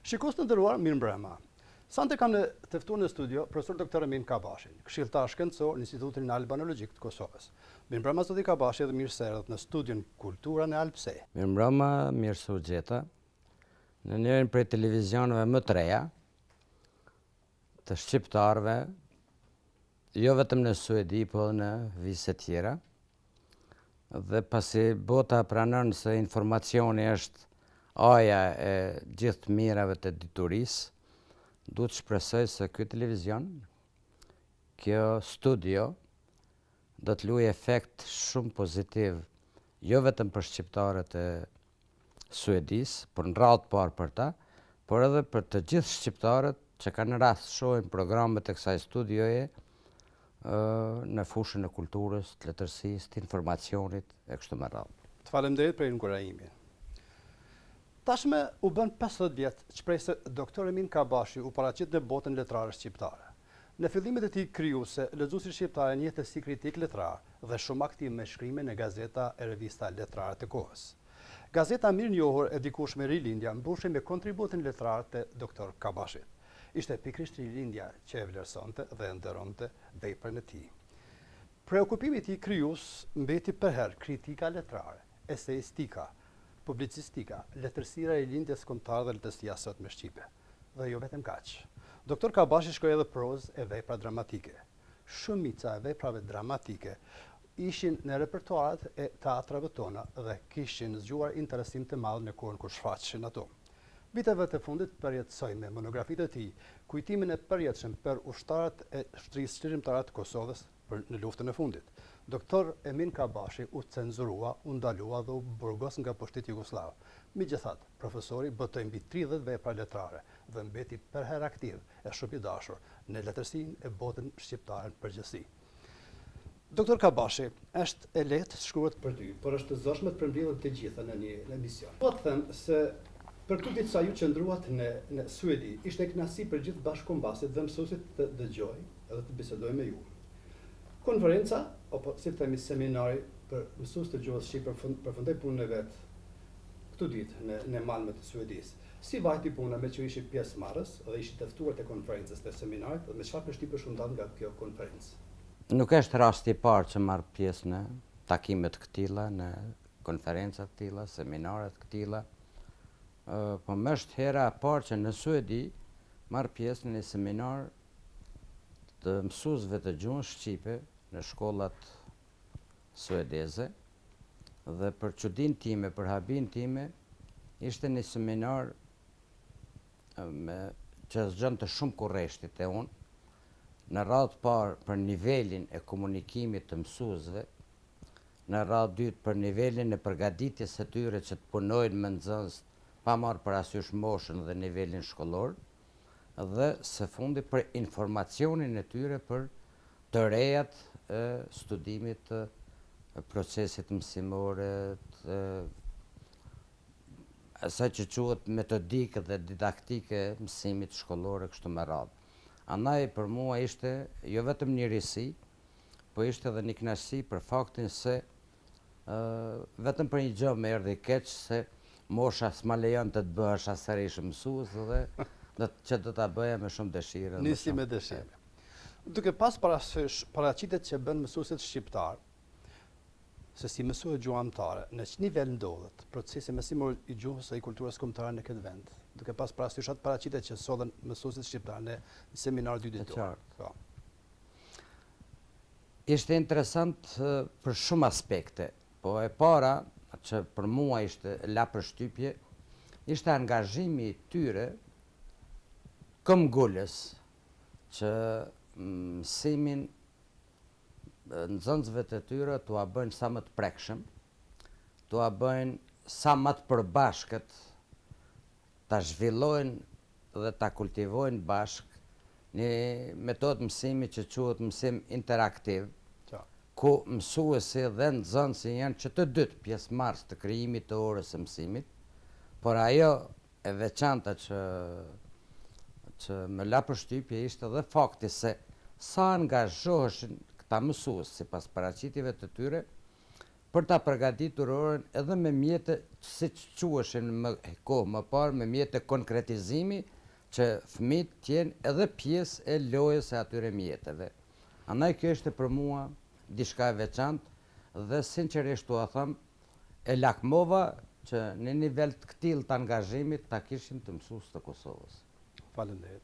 Shikos të nderuar, mirëmbrëma. Sante kam të ftuar në studio profesor doktor Emin Kabashin, këshilltar shkencor në Institutin Albanologjik të Kosovës. Mirëmbrëma zoti Kabashi dhe mirë se erdhët në studion Kultura në Alpse. Mirëmbrëma, mirë se u gjeta. Në njërin prej televizionëve më të reja të shqiptarëve, jo vetëm në Suedi, po në vise tjera. Dhe pasi bota pranon se informacioni është aja e gjithë mirave të diturisë, duhet shpresoj se ky televizion, kjo studio, do të luajë efekt shumë pozitiv, jo vetëm për shqiptarët e Suedisë, por në radhë parë për ta, por edhe për të gjithë shqiptarët që kanë rast shohin programet e kësaj studioje në fushën e kulturës, të letërsisë, të informacionit e kështu me radhë. Të faleminderit për inkurajimin. Tashme u bën 50 vjet shpreh se doktor Emin Kabashi u paraqit në botën letrare shqiptare. Në fillimet e tij krijuese, lexuesit shqiptarë njehte si kritik letrar dhe shumë aktiv me shkrime në gazeta e revista letrare të kohës. Gazeta mirë njohur e dikush me rilindja mbushej me kontributin letrar të doktor Kabashit. Ishte pikërisht rilindja që e vlerësonte dhe nderonte veprën e tij. Preokupimi i tij krijues mbeti përherë kritika letrare, eseistika, publicistika, letërsira e lindjes kombëtare dhe letërsia sot me shqipe. Dhe jo vetëm kaq. Doktor Kabashi shkroi edhe prozë e vepra dramatike. Shumica e veprave dramatike ishin në repertuaret e teatrave tona dhe kishin zgjuar interesim të madh në kohën kur shfaqeshin ato. Viteve të fundit përjetësoj me monografitë e tij kujtimin e përjetshëm për ushtarët e shtrisë çlirimtare të Kosovës në luftën e fundit. Doktor Emin Kabashi u cenzurua, u ndalua dhe u burgos nga pushteti jugosllav. Megjithatë, profesori botoi mbi 30 vepra letrare dhe mbeti përherë aktiv e shumë i dashur në letërsinë e botën shqiptare në përgjithësi. Doktor Kabashi, është e lehtë shkruhet për ty, por është e zorshme të përmbledhet të gjitha në një emision. Po të them se për këtë ditë sa ju qëndruat në Suedi, ishte kënaqësi për gjithë bashkëkombëtarët dhe mësuesit të dëgjoj edhe të bisedoj me ju. Konferenca, apo si themi seminari për mësues të gjuhës shqipe përfundoi punën e vet këtë ditë në malmet e Suedisë. Si vajti puna me që ishi pjesëmarrës dhe ishi të ftuar te konferencës të seminarit dhe me çfarë përshtypjesh u ndan nga kjo konferencë? Nuk është rasti i parë që marr pjesë në takime të këtilla, në konferenca të këtilla, seminare të këtilla. Po më është hera e parë që në Suedi marr pjesë në një seminar të mësuesve të gjuhës shqipe në shkollat suedeze dhe për çudinë time, për habin time, ishte një seminar që zgjonte shumë kurreshtit e unë, në radhë parë për nivelin e komunikimit të mësuesve, në radhë dytë për nivelin e përgatitjes së tyre që të punojnë me nxënës pa marrë parasysh moshën dhe nivelin shkollor, dhe së fundi për informacionin e tyre për të rejat e studimit të procesit mësimore, asaj që quhet metodike dhe didaktike mësimit shkollor e kështu me radhë. Andaj për mua ishte jo vetëm një risi, po ishte edhe një kënaqësi për faktin se vetëm për një gjë më erdhi keq se mosha s'ma lejon të bëhesh asërish mësues dhe që do ta bëja me shumë dëshirë. Nisi me dëshirë. Duke pas parasysh paraqitet që bën mësuesit shqiptar, se si mësohet gjuha amtare, në që nivel ndodhet procesi mësimor i gjuhës e i kulturës kombëtare në këtë vend, duke pas parasysh atë paraqitet që sollen mësuesit shqiptar në seminar 2 ditor. Ishte interesant për shumë aspekte, po e para që për mua ishte la përshtypje, ishte angazhimi i tyre këmbgulës që mësimin nxënësve të tyre t'ua bëjnë sa më të prekshëm, t'ua bëjnë sa më të përbashkët, ta zhvillojnë dhe ta kultivojnë bashk një metodë mësimi që quhet mësim interaktiv, ku mësuesi dhe nxënësi janë që të dytë pjesëmarrës të krijimit të orës së mësimit, por ajo e veçanta që më la përshtypje ishte dhe fakti se sa angazhoheshin këta mësues sipas paraqitjeve të tyre për ta përgatitur orën edhe me mjete, si që queshin kohë më parë, me mjete konkretizimi, që fëmijët tjenë edhe pjesë e lojës e atyre mjeteve. Andaj kjo është për mua diçka e veçantë dhe sinqerisht a them, e lakmova që në nivel të këtill të angazhimit ta kishin të mësues të Kosovës. Faleminderit.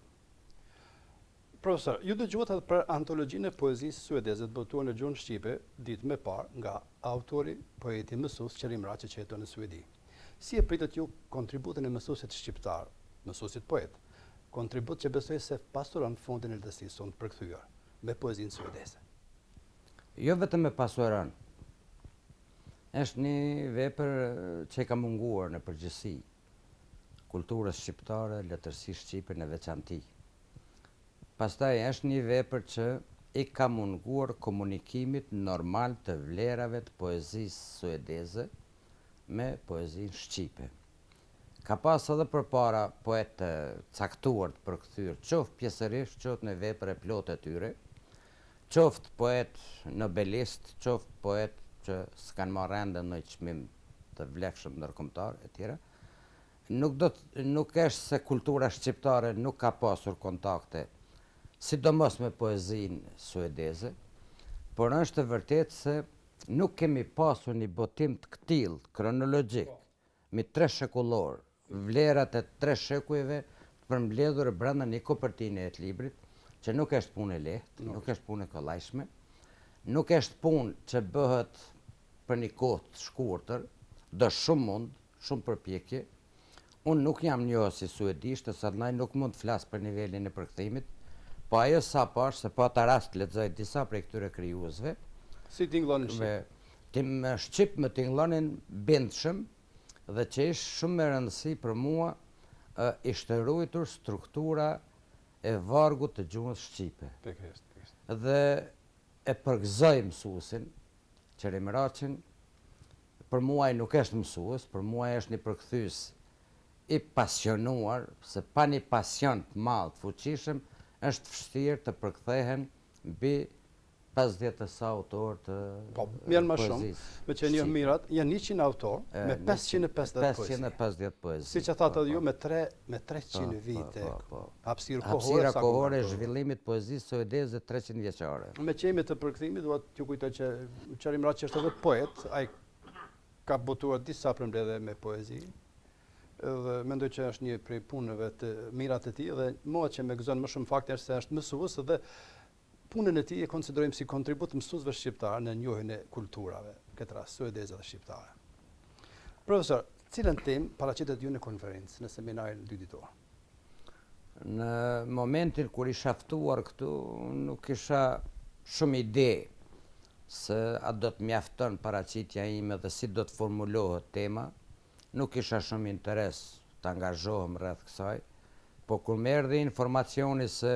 Profesor, ju dëgjuat edhe për antologjinë e poezisë suedeze të botuar në gjuhën shqipe ditë më parë nga autori, poeti mësues Qerim Raçi që jeton në Suedi. Si e pritet ju kontributin e mësuesit shqiptar, mësuesit poet, kontribut që besoj se pasuron fondin e lehtësisë sonë të përkthyer me poezinë suedeze? Jo vetëm me pasuron. Është një vepër që ka munguar në përgjithësi kulturës shqiptare, letërsisë shqipe në veçanti. Pastaj është një vepër që i ka munguar komunikimit normal të vlerave të poezisë suedeze me poezinë shqipe. Ka pas edhe përpara poet të caktuar të përkthyer, qoftë pjesërisht, qoftë në vepra e plotë të tyre, qoftë poet nobelist, qoftë poet që s'kan marrë ende në çmim të vlefshëm ndërkombëtar e tjera. Nuk është se kultura shqiptare nuk ka pasur kontakte, sidomos me poezinë suedeze, por është e vërtetë se nuk kemi pasur një botim të këtill kronologjik, me 3 shekullor, vlerat e 3 shekujve të përmbledhur brenda një kopertine e të librit, që nuk është punë e lehtë, nuk është punë e kollajshme, nuk është punë që bëhet për një kohë të shkurtër, do shumë mund, shumë përpjekje. Unë nuk jam njohës i suedisht, sa nuk mund të flas për nivelin e përkthimit, po ajo sa pash se po ata rast lexoj disa prej këtyre krijuesve. Si tingëllonin shqip? Tim shqip më tingëllonin bindshëm dhe që ishte shumë e rëndësi për mua ishte ruajtur struktura e vargut të gjuhës shqipe. Dhe e përgëzoj mësuesin, Qerim Raçin. Për mua ai nuk është mësues, për mua është një përkthyes i pasionuar, se pa një pasion të madh, të fuqishëm, është vështirë të përkthehen mbi 50 e sa autor të poezisë. Janë më shumë, me që një mirat, janë 100 autor, me 550 poezi. 550 poezi. Si që thatë ju, me 300 vite, hapësira kohore e zhvillimit poezisë suedeze 300 vjeçare. Me qemi të përkthimit, duhet t'ju kujtoj që Qerim Raçi është edhe poet, ai ka botuar disa përmbledhje me poezi, dhe mendoj që është një prej punëve të mirat e tij, dhe mua që më gëzon më shumë fakti është se është mësues dhe punën e tij e konsiderojmë si kontribut mësuesve shqiptar në njohjen e kulturave, këtë rast suedeze dhe shqiptare. Profesor, cilën temë paraqitet ju në konferencë, në seminarin 2 ditor? Në momentin kur isha ftuar këtu, nuk isha shumë ide se a do të mjafton paraqitja ime dhe si do të formulohet tema. Nuk isha shumë interes të angazhohem rreth kësaj, po kur më erdhi informacioni se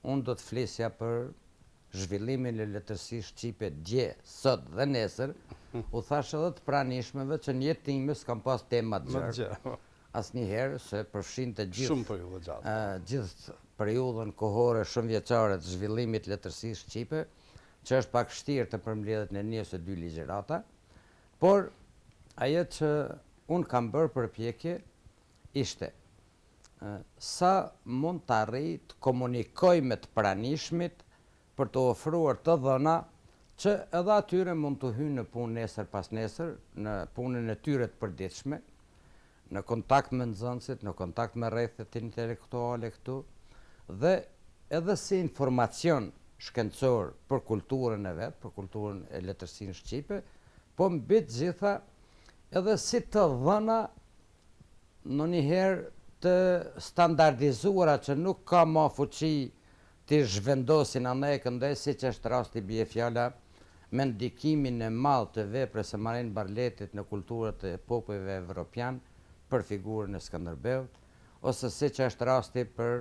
unë do të flisja për zhvillimin e letërsisë shqipe dje, sot dhe nesër, u thash edhe të pranishmeve që në jetën time s'kam pas tema të gjerë. Asnjëherë se përfshinte gjithë periudhën kohore shumë vjeçare të zhvillimit letërsisë shqipe, që është pak vështirë të përmbledhet në një ose 2 ligjërata, por ajo që unë kam bërë përpjekje ishte sa mund të arrij të komunikoj me të pranishmit për të ofruar të dhëna që edhe atyre mund të hynë në punë nesër pas nesër, në punën e tyre të përditshme, në kontakt me nxënësit, në kontakt me rrethet intelektuale këtu, dhe edhe si informacion shkencor për kulturën e vet, për kulturën e letërsinë shqipe, po mbi të gjitha edhe si të dhëna në njëherë të standardizuara që nuk ka ma fuqi të zhvendosin anë e këndej, si që është rasti bie fjala me ndikimin e madh të veprës së Marin Barletit në kulturët e popujve evropian për figurën e Skënderbeut, ose si që është rasti për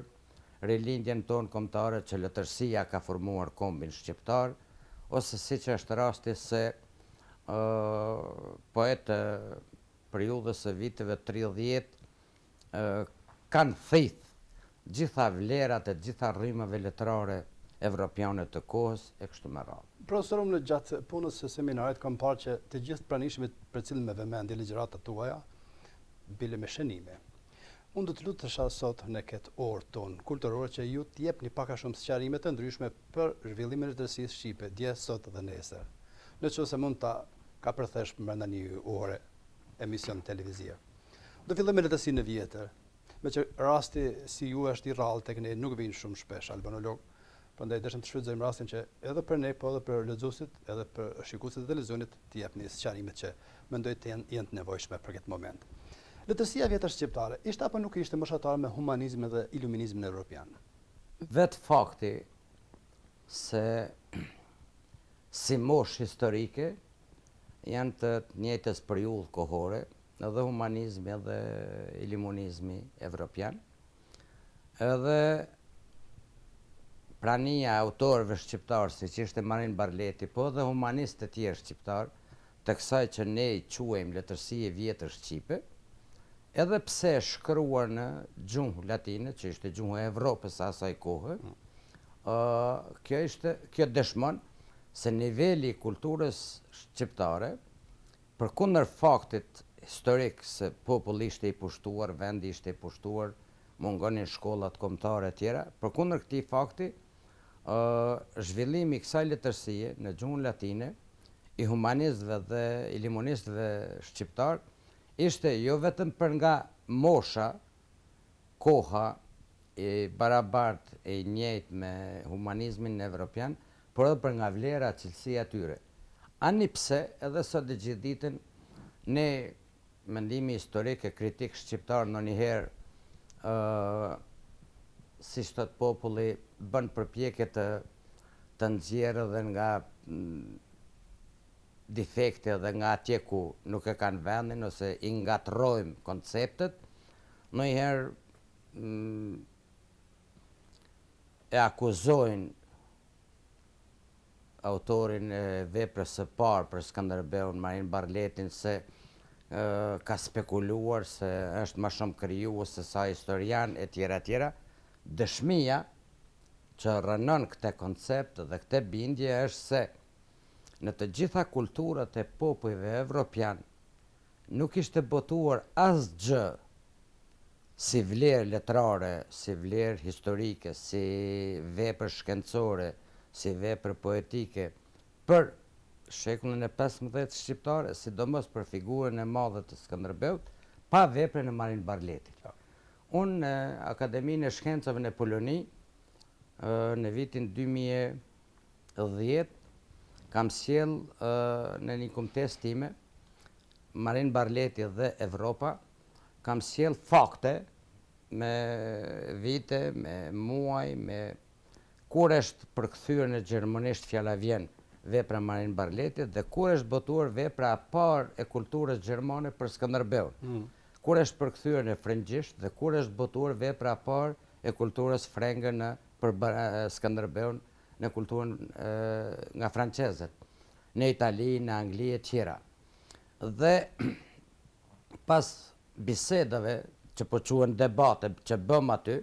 rilindjen tonë kombëtare që letërsia ka formuar kombin shqiptar, ose si që është rasti se poetë periudhës së viteve 30 kanë thith gjitha vlerat e gjitha rrymave letrare evropiane të kohës e kështu me radhë. Profesor, unë gjatë punës së seminarit kam parë që të gjithë pranishmit për cilën me vëmendje ligjëratat tuaja, bile me shënime. Unë do të lutesha sot në këtë orë tonë kulturore që ju t'jepni paka shumë sqarime të ndryshme për zhvillimin e letërsisë shqipe, dje, sot dhe nesër. Në që se mund ta ka përthesh brenda një ore emision televiziv. Do filloj me letërsinë e vjetër, me që rasti si ju është i rrallë tek ne nuk vinë shumë shpesh albanolog. Prandaj dëshëm të shfrytëzojmë rastin që edhe për ne, po edhe për lexuesit, edhe për shikuesit e televizionit të jepni sqarimet që mendoj të jenë të nevojshme për këtë moment. Letërsia vjetër shqiptare, ishte apo nuk ishte mbështatare me humanizmin dhe iluminizmin evropian? Vetë fakti se si mosh historike janë të njëjtës periudhë kohore, edhe humanizmi edhe iluminizmi evropian, edhe prania autorëve shqiptarë, si që ishte Marin Barleti, po dhe humanistë të tjerë shqiptarë, të kësaj që ne i quajmë letërsi e vjetër shqipe, edhe pse shkruar në gjuhë latine, që ishte gjuhë e Evropës asaj kohë, kjo dëshmon se niveli i kulturës shqiptare, përkundër faktit historik se populli ishte i pushtuar, vendi ishte i pushtuar, mungonin shkollat kombëtare e tjera, përkundër këtij fakti, zhvillimi i kësaj letërsie në gjuhën latine i humanistëve dhe iluministëve shqiptar ishte jo vetëm për nga mosha, koha e barabartë e njëjtë me humanizmin evropian, por edhe për nga vlera cilësia e tyre. Ani pse edhe sot e gjithë ditën ne mendimi historik e kritik shqiptar ndonjëherë si thot populli bën përpjekje të nxjerrë dhe nga defekte dhe nga atje ku nuk e kanë vendin ose i ngatrojmë konceptet, ndonjëherë e akuzojnë autorin e veprës së parë për Skënderbeun, Marin Barletin, se ka spekuluar se është më shumë krijues se sa historian e tjera e tjera. Dëshmia që rënon këtë koncept dhe këtë bindje është se në të gjitha kulturat e popujve evropian nuk ishte botuar asgjë si vlerë letrare, si vlerë historike, si vepër shkencore, si vepër poetike për shekullin e 15 shqiptare, sidomos për figurën e madhe të Skënderbeut, pa veprën e Marin Barletit. Unë në Akademinë e Shkencave në Poloni, në vitin 2010, kam sjell në një kumtes time, Marin Barleti dhe Evropa, kam sjell fakte me vite, me muaj, me kur është përkthyer në gjermanisht fjala vjen vepra Marin Barletit dhe kur është botuar vepra e parë e kulturës gjermane për Skënderbeun. Kur është përkthyer në frëngjisht dhe kur është botuar vepra e parë e kulturës frenge për Skënderbeun në kulturën nga francezët, në Itali, në Angli e tjera. Dhe pas bisedave që po quhen debate që bëm aty,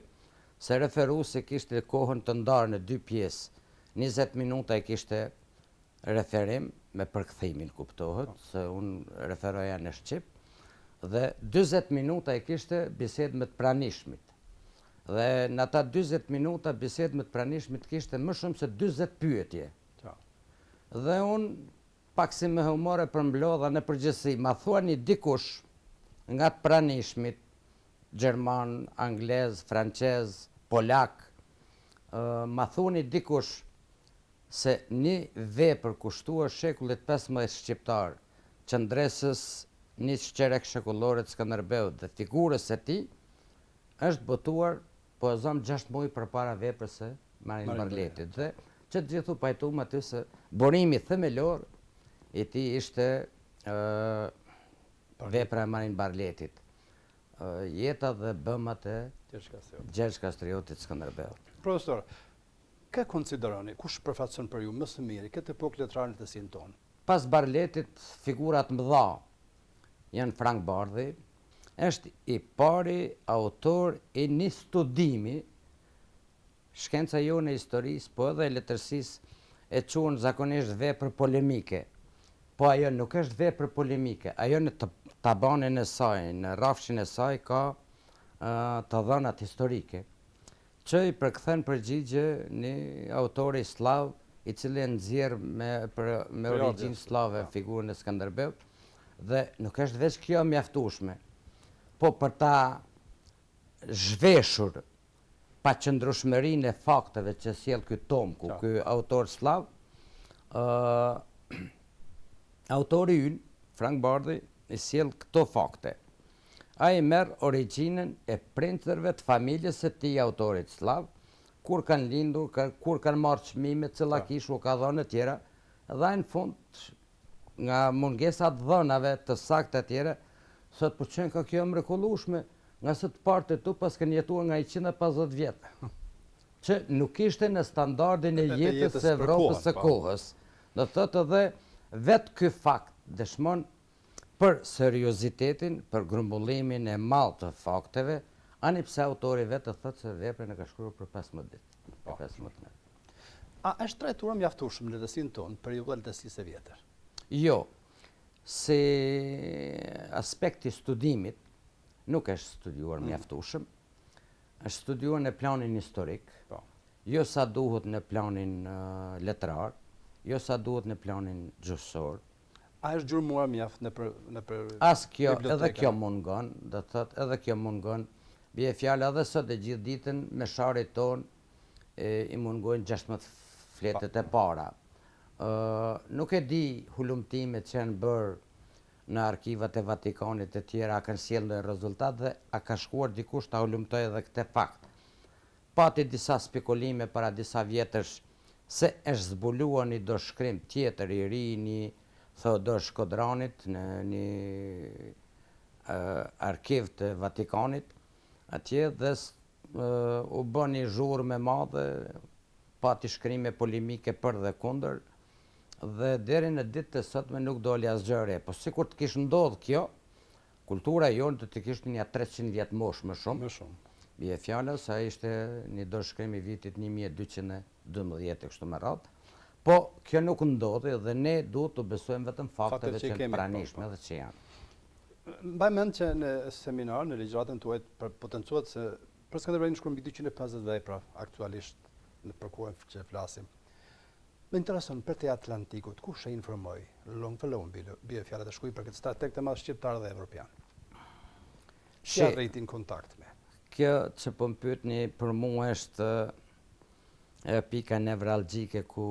se referuesi kishte kohën të ndarë në 2 pjesë. 20 minuta i kishte referim me përkthimin, kuptohet, se unë referoja në shqip, dhe 40 minuta i kishte bisedë me të pranishmit. Dhe në ata 40 minuta bisedë me të pranishmit kishte më shumë se 40 pyetje. Dhe unë pak si me humor e përmblodha në përgjithësi, ma thuani dikush nga të pranishmit, gjerman, anglez, francez, polak, ma thuani dikush se një vepër kushtuar shekullit 15 shqiptar, qëndresës një qerek shekullore të Skënderbeut dhe figurës e tij, është botuar po e zëm 6 muaj përpara veprës së Marin Barletit. Dhe që të gjithu pajtuam aty se burimi themelor i tij ishte vepra e Marin Barletit. Jeta dhe bëmat e Gjergj Kastriotit Skënderbeut. Profesor, kë konsideroni, kush përfaqëson për ju më së miri këtë epokë letrare të sin tonë? Pas Barletit, figurat mëdha janë Frank Bardhi, është i pari autor i një studimi, shkenca jo në historisë, po edhe letërsisë e quhen zakonisht vepër polemike. Po ajo nuk është vepër polemike, ajo në tabanin e saj, në rrafshin e saj ka të dhënat historike, që i përkthen përgjigje një autori slav i cili e nxjerr me origjinë slave figurën e Skënderbeut, dhe nuk është veç kjo mjaftueshme, po për ta zhveshur paqëndrueshmërinë e fakteve që sjell ky Tomku, ky autor slav, autori ynë, Frank Bardhi, i sjell këto fakte. Ai merr origjinën e prindërve të familjes së tij autorit slav, kur kanë lindur, kur kanë marrë çmime, cilla kishu ka dhënë e tjera, dhe në fund nga mungesa të dhënave të sakta të tjera, thot po çën ka kjo mrekullueshme, nga se të partë tu pas kanë jetuar nga 150 vjet. Që nuk ishte në standardin e jetës së Evropës së kohës. Do thotë edhe vetë ky fakt dëshmon për seriozitetin, për grumbullimin e madh të fakteve, ani pse autori vetë thotë se veprën e ka shkruar për 15 ditë. 15 ditë. A është trajtuar mjaftueshëm letërsinë tonë periudha e letërsisë së vjetër? Jo, se aspekti studimit nuk është studiuar mjaftueshëm, është studiuar në planin historik, jo sa duhet në planin letrar, jo sa duhet në planin gjuhësor. A është gjurmuar mjaft nëpër As kjo, edhe kjo mungon, do thot, edhe kjo mungon. Bie fjala edhe sot e gjithë ditën me sharit ton i mungojnë 16 fletet e para. Nuk e di hulumtimet që janë bërë në arkivat e Vatikanit e tjera, a kanë sjellë ndonjë rezultat dhe a ka shkuar dikush ta hulumtojë edhe këtë fakt. Pati disa spekulime para disa vjetësh se është zbuluar një doshkrim tjetër i ri, një Theodor Shkodranit në një arkiv të Vatikanit, atje dhe u bën një zhurmë e madhe, pati shkrime polemike për dhe kundër, dhe deri në ditë të sotme nuk doli asgjë re. Po sikur të kishte ndodhur kjo, kultura jonë do të kishte një 300 vjet mosh më shumë. Bie fjala se ai ishte një doshkrim i vitit 1212 kështu me radhë. Po kjo nuk ndodhi dhe ne duhet të besojmë vetëm fakteve që janë pranishme dhe që janë. Mbaj mend që në seminar, në ligjëratën tuaj potencohet se për Skënderbeun shkruan mbi 250 vepra aktualisht në përkohën që flasim. Më intereson për te Atlantikut, kush e informoi Longfellow bie fjalët e shkruaj për këtë strateg të madh shqiptar dhe evropian. Si arritin kontakt me? Kjo që po më pyetni për mua është pika nevralgjike ku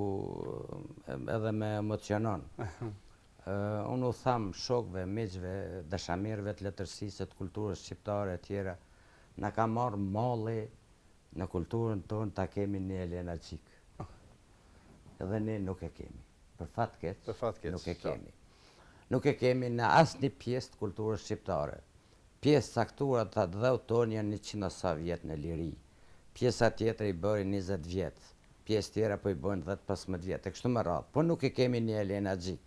edhe me emocionon. Unë u tham shokëve, miqve, dashamirëve të letërsisë, të kulturës shqiptare e tjera, na ka marrë malli në kulturën tonë ta kemi një Elena Gjik. Edhe ne nuk e kemi. Për fat keq, nuk e kemi. Nuk e kemi në asnjë pjesë të kulturës shqiptare. Pjesë caktuara të dhëut tonë janë 100 sa vjet në liri. Pjesa tjetër i bëri 20 vjet. Pjesë tjera po i bëjnë 10-15 vjet. E kështu me radhë. Po nuk e kemi një Elena Gjik.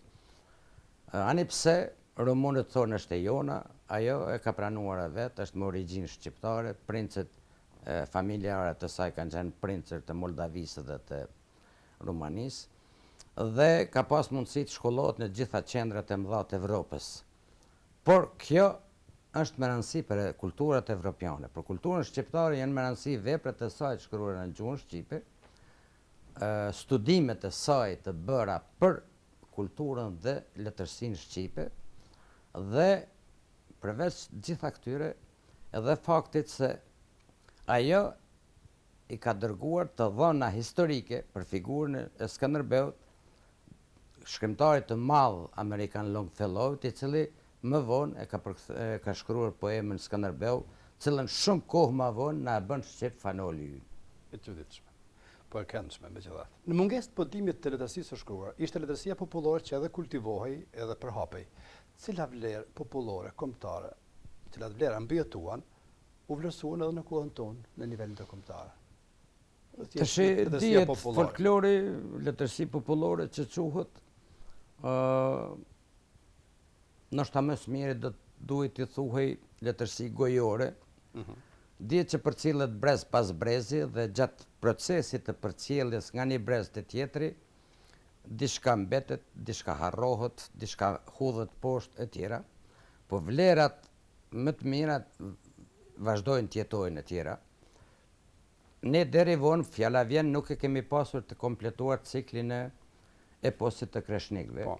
Ani pse rumunët thonë është e jona, ajo e ka pranuar vetë, është me origjinë shqiptare, princët familjare të saj kanë qenë princër të Moldavisë dhe të Rumanisë, dhe ka pas mundësi të shkollohet në gjitha qendrat e mëdha të Evropës. Por kjo është me rëndësi për kulturat evropiane. Për kulturën shqiptare janë me rëndësi veprat e saj të shkruara në gjuhën shqipe, studimet e saj të bëra për kulturën dhe letërsinë shqipe, dhe përveç gjitha këtyre edhe faktit se ajo i ka dërguar të dhëna historike për figurën e Skënderbeut, shkrimtarit të madh amerikan Longfellow, i cili më vonë e ka shkruar poemën Skënderbeu, cilën shumë kohë më vonë na e bën shqip fanoli ynë. E çuditshme. Po e këndshme megjithatë. Në mungesë të podimit të letërsisë së shkruar, ishte letërsia popullore që edhe kultivohej edhe përhapej. Cila vlerë popullore, kombëtare, cilat vlera mbijetuan, u vlerësuan edhe në kohën tonë në nivel ndërkombëtar. Tash dihet folklori, letërsi popullore që quhet, ndoshta më së miri duhet të thuhej letërsi gojore. Dihet që përcjellet brez pas brezi dhe gjatë procesit të përcjelljes nga një brez te tjetri, diçka mbetet, diçka harrohet, diçka hudhet poshtë e tjera, po vlerat më të mirat vazhdojnë të jetojnë e tjera. Ne deri vonë, fjala vjen, nuk e kemi pasur të kompletuar ciklin e eposit të kreshnikëve. Po.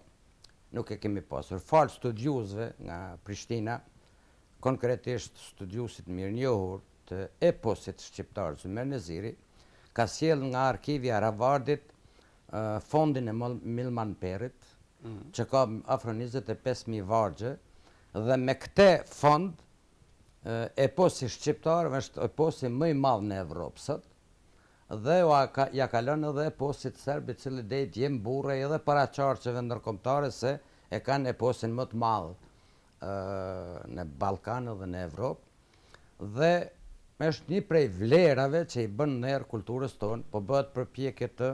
Nuk e kemi pasur. Falë studiusve nga Prishtina, konkretisht studiusit mirënjohur të eposit shqiptar Zymer Neziri, ka sjell nga arkivja Harvardit fondin e Milman Perit, që ka afro 25.000 vargje, dhe me këte fond, eposi shqiptar është eposi më i madh në Evropë sot, dhe ja ka lënë edhe eposit serb, i cili deri jem burre edhe para qarqeve ndërkombëtare se e kanë eposin më të madh në Ballkan dhe në Evropë, dhe është një prej vlerave që i bën nder kulturës tonë, po bëhet përpjekje të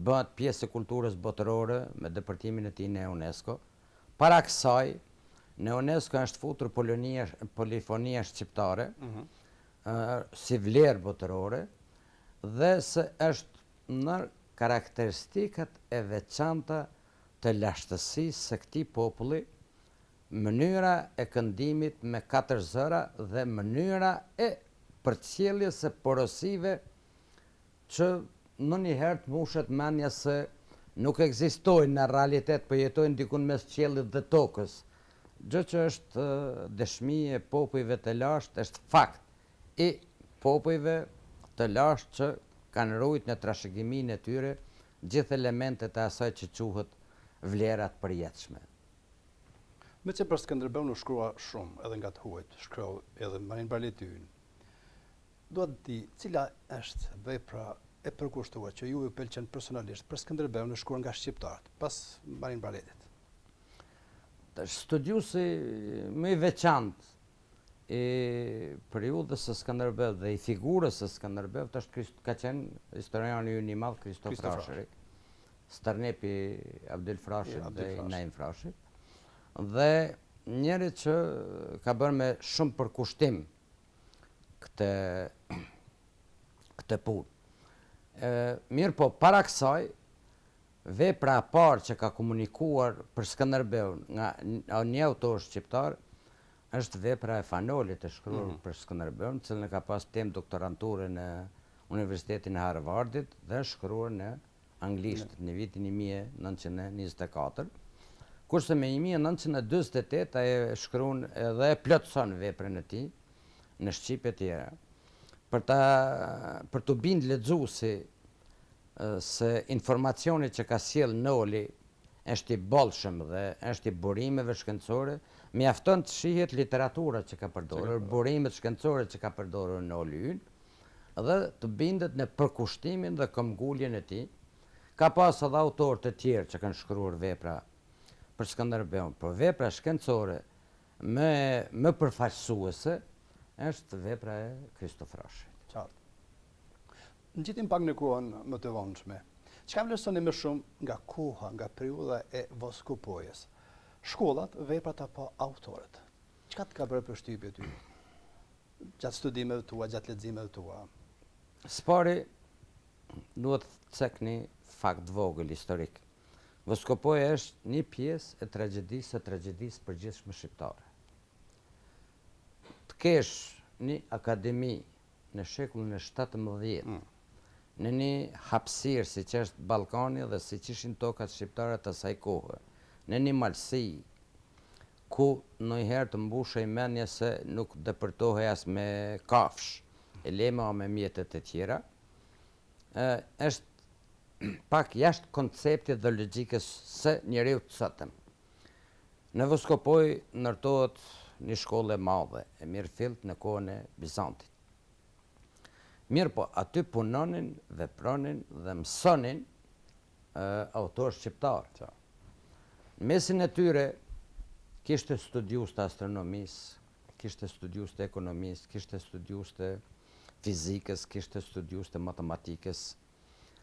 bëhet pjesë e kulturës botërore me depërtimin e tij në UNESCO. Para kësaj, në UNESCO është futur polifonia shqiptare, si vlerë botërore, dhe se është në karakteristikat e veçanta të lashtësisë së këtij populli, mënyra e këndimit me 4 zëra dhe mënyra e përcjelljes së porosive që ndonjëherë të mushet mendja se nuk ekzistojnë në realitet, po jetojnë dikun mes qiellit dhe tokës. Gjë që është dëshmi e popujve të lashtë, është fakt i popujve të lashtë që kanë rujt në trashëgiminë e tyre gjithë elementet e asaj që quhet vlerat përjetshme. Me që për Skënderbeu nuk shkrua shumë, edhe nga të huajt, shkrua edhe Marin Barletyën. Do të di, cila është vepra e përkushtuar që ju pëlqen personalisht për Skënderbeu në shkruar nga shqiptarët, pas Marin Barletit? Studiusi më i veçantë i periudhës së Skënderbeut dhe i figurës së Skënderbeut ka qenë historiani ynë i madh Kristof Frashëri, starnepi Abdel Frashit dhe Naim Frashit, dhe njëri që ka bërë me shumë përkushtim këtë punë. Mirë po, para kësaj, vepra e parë që ka komunikuar për Skënderbeun nga një autor shqiptar është vepra e Fanolit e shkruar për Skënderbeun, cilën e ka pas temë doktoranture në Universitetin e Harvardit dhe shkruar në anglisht në vitin 1924. Kurse me 1948 ai e shkruan edhe e plotson veprën e tij në shqipe tjera. Për të bindë lexuesi se informacioni që ka sjell Noli është i bollshëm dhe është i burimeve shkencore, mjafton të shihet literatura që ka përdorur, burimet shkencore që ka përdorur Noli ynë, dhe të bindet në përkushtimin dhe këmbguljen e tij. Ka pas edhe autorë të tjerë që kanë shkruar vepra për Skënderbeun, por vepra shkencore më përfaqësuese është vepra e Kristof Frashit. Qartë. Në gjitim pak në kohën më të vonshme, çka vlerësoni më shumë nga koha, nga periudha e voskupojës? Shkollat, veprat apo autorët? Çka të ka bërë përshtypje ty? Gjatë studimeve tua, gjatë leximeve tua? Spari duhet të cekni fakt vogël historik. Voskopoja është një pjesë e tragjedisë përgjithshme shqiptare. Të kesh një akademi në shekullin e 17, në një hapësirë si që është Ballkani dhe si që ishin tokat shqiptare të asaj kohe, në një malësi ku ndonjëherë të mbushej mendja se nuk depërtohej as me kafsh, e lema o me mjetet e tjera, është pak jashtë konceptit dhe logjikës së njeriu të sotëm. Në Voskopoj ndërtohet një shkollë e madhe, e mirëfillt në kohën e Bizantit. Mirë po, aty punonin, vepronin dhe mësonin autorë shqiptarë. Mesin e tyre kishte studius të astronomisë, kishte studius të ekonomisë, kishte studius të fizikës, kishte studius të matematikës.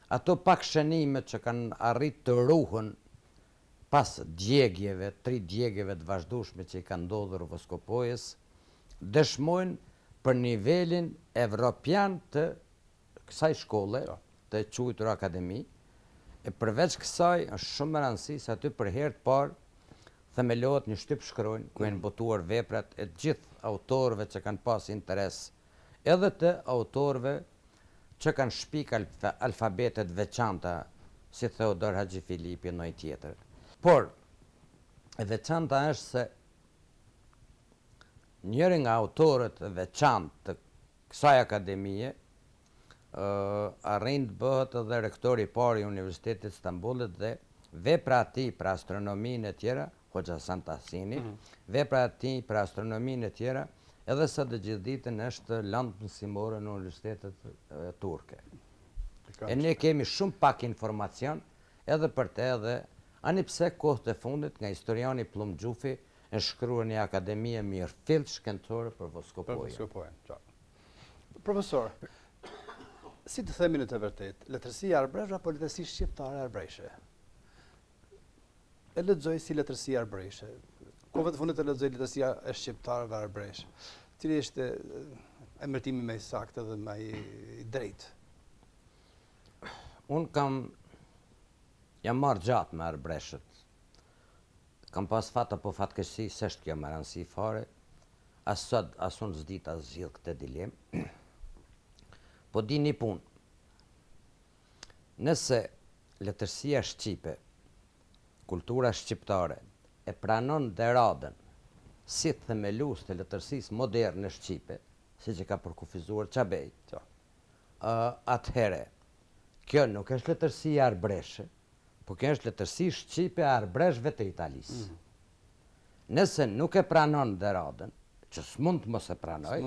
Ato pak shënimet që kanë arrit të ruhen pas djegjeve, 3 djegjeve të vazhdueshme që i kanë ndodhur Voskopojës, dëshmojnë për nivelin evropian të kësaj shkolle, të quajtur akademi, E përveç kësaj, është shumë e rëndësishme se aty për herë të parë themelohet një shtyp shkronjë ku janë botuar veprat e gjithë autorëve që kanë pas interes, edhe të autorëve që kanë shpik alfabetet veçanta, si Theodor Haxhi Filipi e ndonjë tjetër. Por, e veçanta është se njëri nga autorët e veçantë të kësaj akademie arrin të bëhet edhe rektori i parë i Universitetit Stambollit dhe vepra e tij për astronominë e tjera, Hoxha Santasini, vepra e tij për astronominë e tjera, edhe sa të gjithë ditën është lëndë mësimore në universitetet turke. E ne kemi shumë pak informacion edhe për te edhe ani pse kohët e fundit nga historiani Plum Gjufi e shkruar një akademie mirëfillt shkencore për Voskopojën. Profesor, si të themi në të vërtet, letërsia arbreshë apo letërsi shqiptare arbreshë? E lexoj si letërsi arbreshë. Kohëve të fundit e lexoj letërsia e shqiptarëve arbreshë. Cili është emërtimi më i saktë dhe më i drejtë? Unë jam marrë gjatë me arbreshët. Kam pas fat apo fatkeqësi, s'është kjo më rëndësi fare. As unë s'di ta zgjidh këtë dilemë. Po di një punë. Nëse letërsia shqipe, kultura shqiptare, e pranon deradën si themelues të letërsisë moderne shqipe, si që ka përkufizuar Çabej, atëhere, kjo nuk është letërsia arbreshe, po kjo është letërsi shqipe arbreshve të Italisë. Nëse nuk e pranon deradën, që s'mund të mos e pranoj,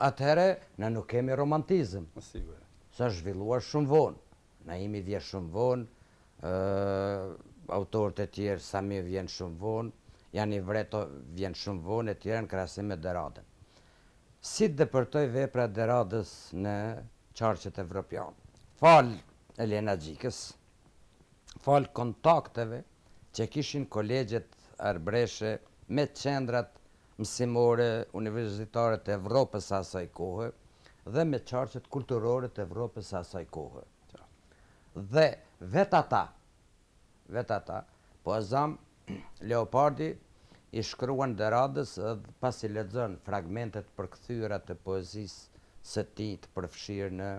atëhere ne nuk kemi romantizëm. Së është zhvilluar shumë vonë. Naimi vjen shumë vonë, autorët e tjerë, Sami vjen shumë vonë, Jani Vreto vjen shumë vonë, e tjerë në krahasim me deradën. Si të depërtoj vepra deradës në qarqet evropiane? Falë Elena Gjikës, falë kontakteve që kishin kolegjet arbreshe me qendrat mësimore universitare të Evropës së asaj kohe dhe me qarqet kulturore të Evropës së asaj kohe. Dhe vetë ata, po azam Leopardi i shkruan deradës dhe pas i lexon fragmentet përkthyera të poezisë së tij të përfshirë në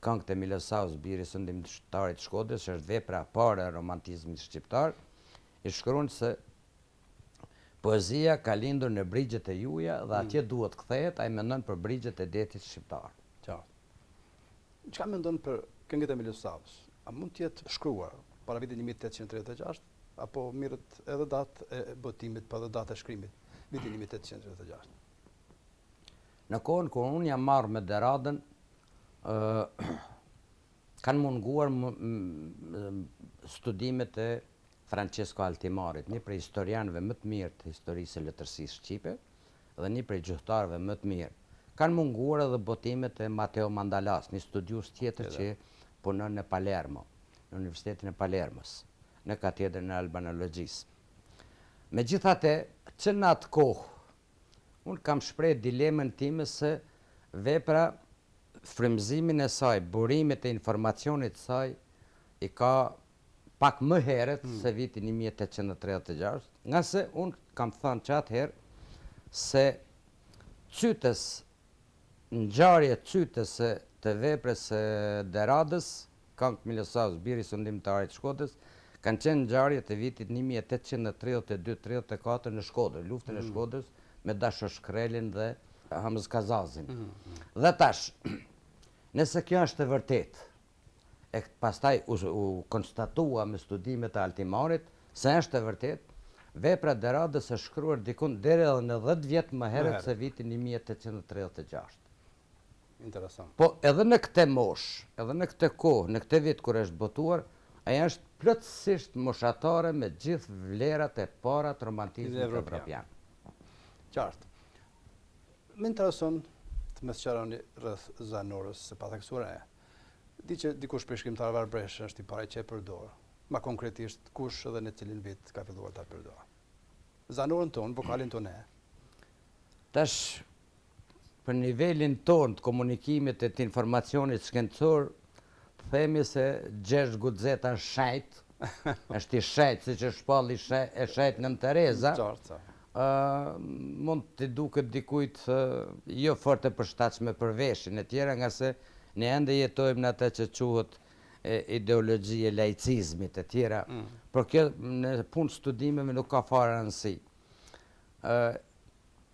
Këngët e Milosaus, biri sundimtarit Shkodrës, që është vepra e parë e romantizmit shqiptar, i shkruan se poezia ka lindur në brigjet e juaja dhe atje duhet kthehet, ai mendon për brigjet e detit shqiptar. Çka mendon për Këngët e Milosaus? A mund të jetë shkruar para vitit 1836 apo mirët edhe datë e botimit pa edhe datë e shkrimit vitin 1836? Në kohën kur unë jam marrë me deradën, kanë munguar studimet e Francesco Altimarit, një prej historianëve më të mirë të historisë së letërsisë shqipe dhe një prej gjuhëtarëve më të mirë. Kanë munguar edhe botimet e Matteo Mandalas, një studius tjetër që punon në Palermo, në Universitetin e Palermos, në katedrën e albanologjisë. Megjithatë, që në atë kohë, unë kam shpreh dilemën time se vepra, frymëzimin e saj, burimet e informacionit saj, i ka pak më herët se vitin 1836, nga se unë kam thënë që atëherë se ngjarje cytëse të veprës së deradës, Këngët Milosaus, biri sundimtarit Shkodrës, kanë qenë ngjarje të vitit 1832-34 në Shkodër, luftën e Shkodrës me Dashoshkrelin dhe Hamzkazazin. Dhe tash, nëse kjo është e vërtetë, e pastaj u konstatua me studimet e Altimarit, se është e vërtetë, vepra deradës është shkruar dikun deri edhe në 10 vjet më herët se vitin 1836. Interesant. Po edhe në këtë moshë, edhe në këtë kohë, në këtë vit kur është botuar, ajo është plotësisht moshatare me gjithë vlerat e para të romantizmit evropian. Qartë. Më intereson të më sqaroni rreth Zanorës së patheksuar e. Di që dikush prej shkrimtarëve arbresh është i pari që e përdor. Ma konkretisht kush edhe në cilin vit ka filluar ta përdor. Zanorën tonë, vokalin tonë e. Tash për nivelin tonë të komunikimit e të informacionit shkencor, themi se Gjergj Guxeta është shajt, është i shajt, si që shpalli e shajt Nën Tereza, Qartë. mund të duket dikujt jo fort e përshtatshme për veshin e tjera, nga se ne ende jetojmë në atë që quhet ideologji e laicizmit e tjera, por kjo në punë studimeve nuk ka fare rëndësi.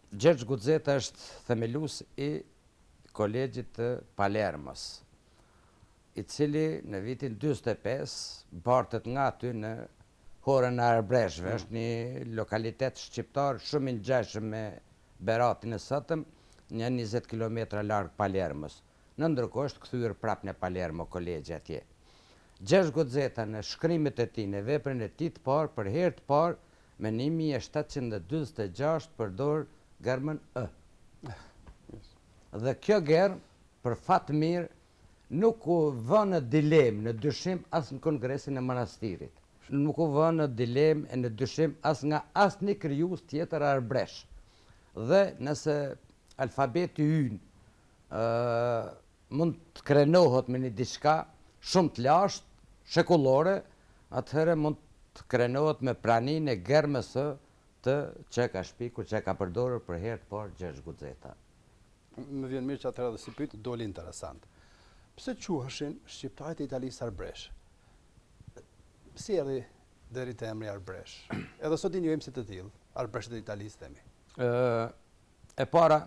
Gjergj Guxeta është themelues i Kolegjit të Palermos, i cili në vitin 45 bartet nga aty në Horën e Arbreshve. Është një lokalitet shqiptar shumë i ngjashëm me Beratin e sotëm, një 20 km larg Palermos. Në ndërkohë është kthyer prapë në Palermo kolegji atje. Gjergj Guxeta në shkrimet e tij, në veprën e tij të parë, për herë të parë me 1746 përdor gërmën ë. Dhe kjo gërm, për fat mirë, nuk u vë në dilemë, në dyshim as në Kongresin e Manastirit. Nuk u vë në dilemë e në dyshim as nga asnjë krijues tjetër arbresh. Dhe nëse alfabeti ynë mund të krenohet me një diçka shumë të lashtë, shekullore, atëherë mund të krenohet me praninë e gërmës të që ka shpikur, që ka përdorur për herë të parë Gjergj Guxeta. Më vjen mirë që atëherë dhe si pyet doli interesant. Pse quheshin shqiptarët e Italisë arbresh? Si erdhi deri te emri arbresh? Edhe sot i njohim si të tillë, arbreshët e Italisë themi. E para,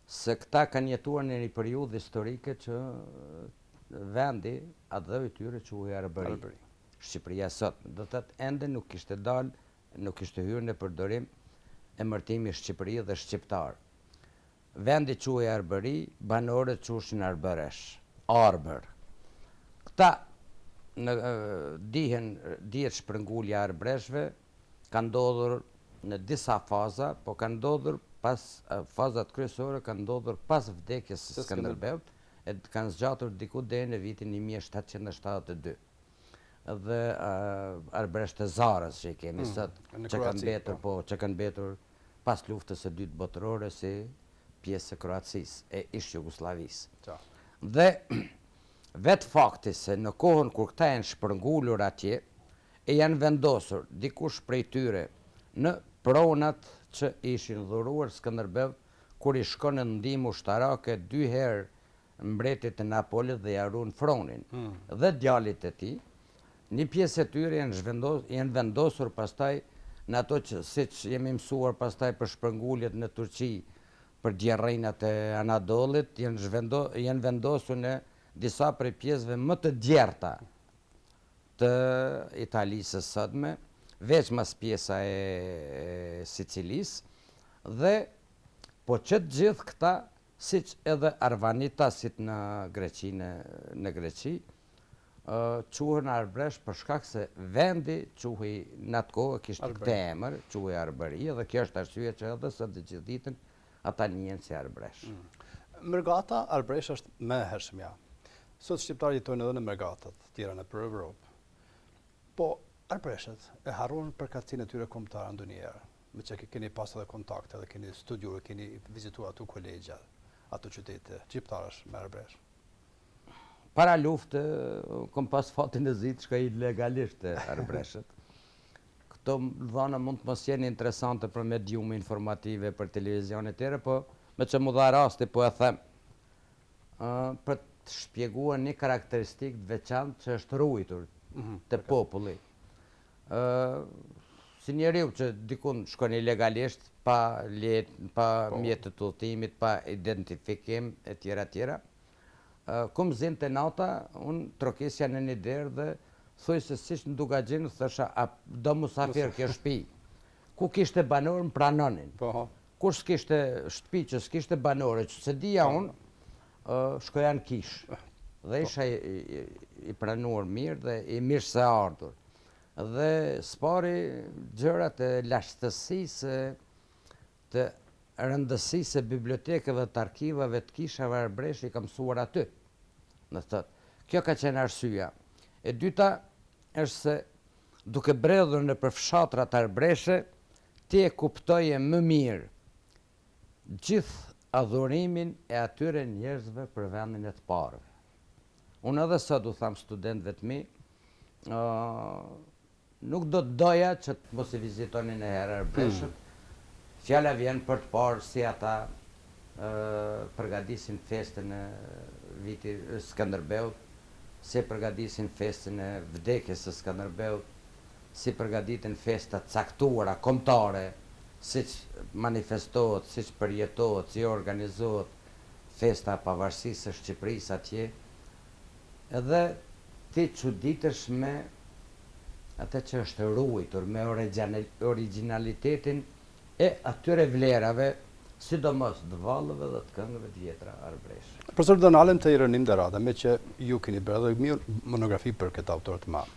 se këta kanë jetuar në një periudhë historike që vendi, atë dhe i tyre quhej Arbëri. Shqipëria sot, do të thotë ende nuk kishte dalë, nuk kishte hyrë në përdorim emërtimi Shqipëri dhe shqiptar. Vendi quhej Arbëri, banorët quheshin arbëresh, arbër. Këta dihet shpërngulja e arbreshve, ka ndodhur në disa faza, po ka ndodhur fazat kryesore kanë ndodhur pas vdekjes së Skënderbeut, e kanë zgjatur diku deri në vitin 1772. Dhe arbresht e Zarës që i kemi sot, që kanë mbetur pas luftës së dytë botërore si pjesë e Kroacisë, e ish Jugosllavisë. Dhe vetë fakti se në kohën kur këta janë shpërngulur atje, e janë vendosur dikush prej tyre në pronat që ishin dhuruar Skënderbeut kur i shkon në ndihmë ushtarake 2 herë mbretit e Napolit dhe ja ruan fronin. Dhe djalit e tij, një pjesë e tyre janë vendosur pastaj në ato që siç jemi mësuar pastaj për shpërnguljet në Turqi, për djerrinat e Anadollit, janë vendosur në disa prej pjesëve më të djerta të Italisë së sotme, veç mas pjesa e Sicilisë, dhe po që të gjithë këta, siç edhe arvanitasit në Greqi, quhen arbresh për shkak se vendi quhej në atë kohë kishte këtë emër, quhej Arbëri, dhe kjo është arsye që edhe sot të gjithë ditën ata njihen si arbresh. Mërgata arbresh është më e hershmja. Sot shqiptarët jetojnë edhe në mërgatat tjera nëpër Evropë. Po arbreshët e harruan përkatësinë e tyre kombëtare ndonjëherë, me që keni pas edhe kontakte, dhe keni studiuar, keni vizituar ato kolegja, ato qytete shqiptarësh me arbresh. Para luftë, kom pas fatin e zi çka ilegalisht e arbreshët. Këto dhëna mund të mos jenë interesante për mediume informative, për televizion e tjera, po me që mu dha rasti, po e them, për të shpjeguar një karakteristikë të veçantë që është ruajtur te populli. Si njeriu që dikun shkon ilegalisht, pa mjetë të udhëtimit, pa identifikim, e tjera, kum zinte nata, unë trokisja në një derë dhe thuj se siç në Dugagjinë, thësha, do musafir kjo shtëpi. Ku kishte banor më pranonin. Kur s'kishte shtëpi që s'kishte banore, që se dija unë, shkoja në kish. Dhe isha i pranuar mirë dhe i mirë se ardhur. Dhe spari gjërat e lashtësisë, të rëndësisë e bibliotekëve të arkivave të kishave arbresh i ka mësuar aty. Kjo ka qenë arsyeja. E dyta është se duke bredhur në përfshatrat arbreshe, ti e kuptoje më mirë gjithë adhurimin e atyre njerëzve për vendin e të parëve. Unë edhe sot u tham studentëve të mi, nuk do të doja që të mos i vizitonin e herë Arbreshët. Fjala vjen për të parë si ata përgatisin festën e vitit Skënderbeut, si përgatisin festën e vdekjes së Skënderbeut, si përgatitin festa caktuara, kombëtare, siç manifestohet, siç përjetohet, si organizohet festa e pavarësisë së Shqipërisë atje, edhe ti çuditesh me atë që është ruajtur, me originalitetin e atyre vlerave, sidomos të vallëve dhe të këngëve të vjetra arbreshe. Profesor, do nalem të Ironim Derada, me që ju keni bërë dhe mirë monografi për këtë autor të madh.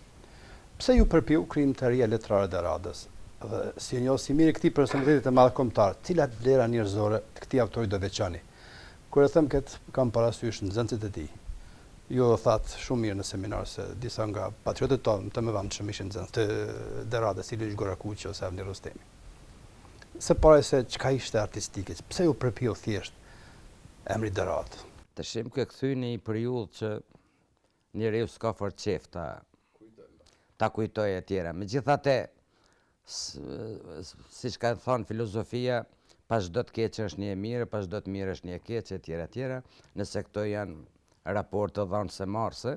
Pse ju përpiu krijimtaria letrare e Deradës? Dhe si e njohës si mirë këtij personalitetit të madh kombëtar, cilat vlera njerëzore të këtij autori do veçani? Kur e them këtë, kam parasysh nxënësit e tij. Ju thatë shumë mirë në seminar se disa nga patriotët tonë të mëdhenj ishin nxënës të Deradës, si Ligjë Gorakuqi ose Avni Rustemi. Se pare se çka ishte artistike, pse ju përpiu thjesht emri Deradë? Të shim ke kthy në një periudhë që njeriu s'ka fort qef ta kujtoj e tjera. Megjithatë, siç ka thënë filozofia, pas çdo të keqe është një e mirë, pas çdo të mirë është një e keqe, etj. Nëse këto janë raporte dhënëse marrëse,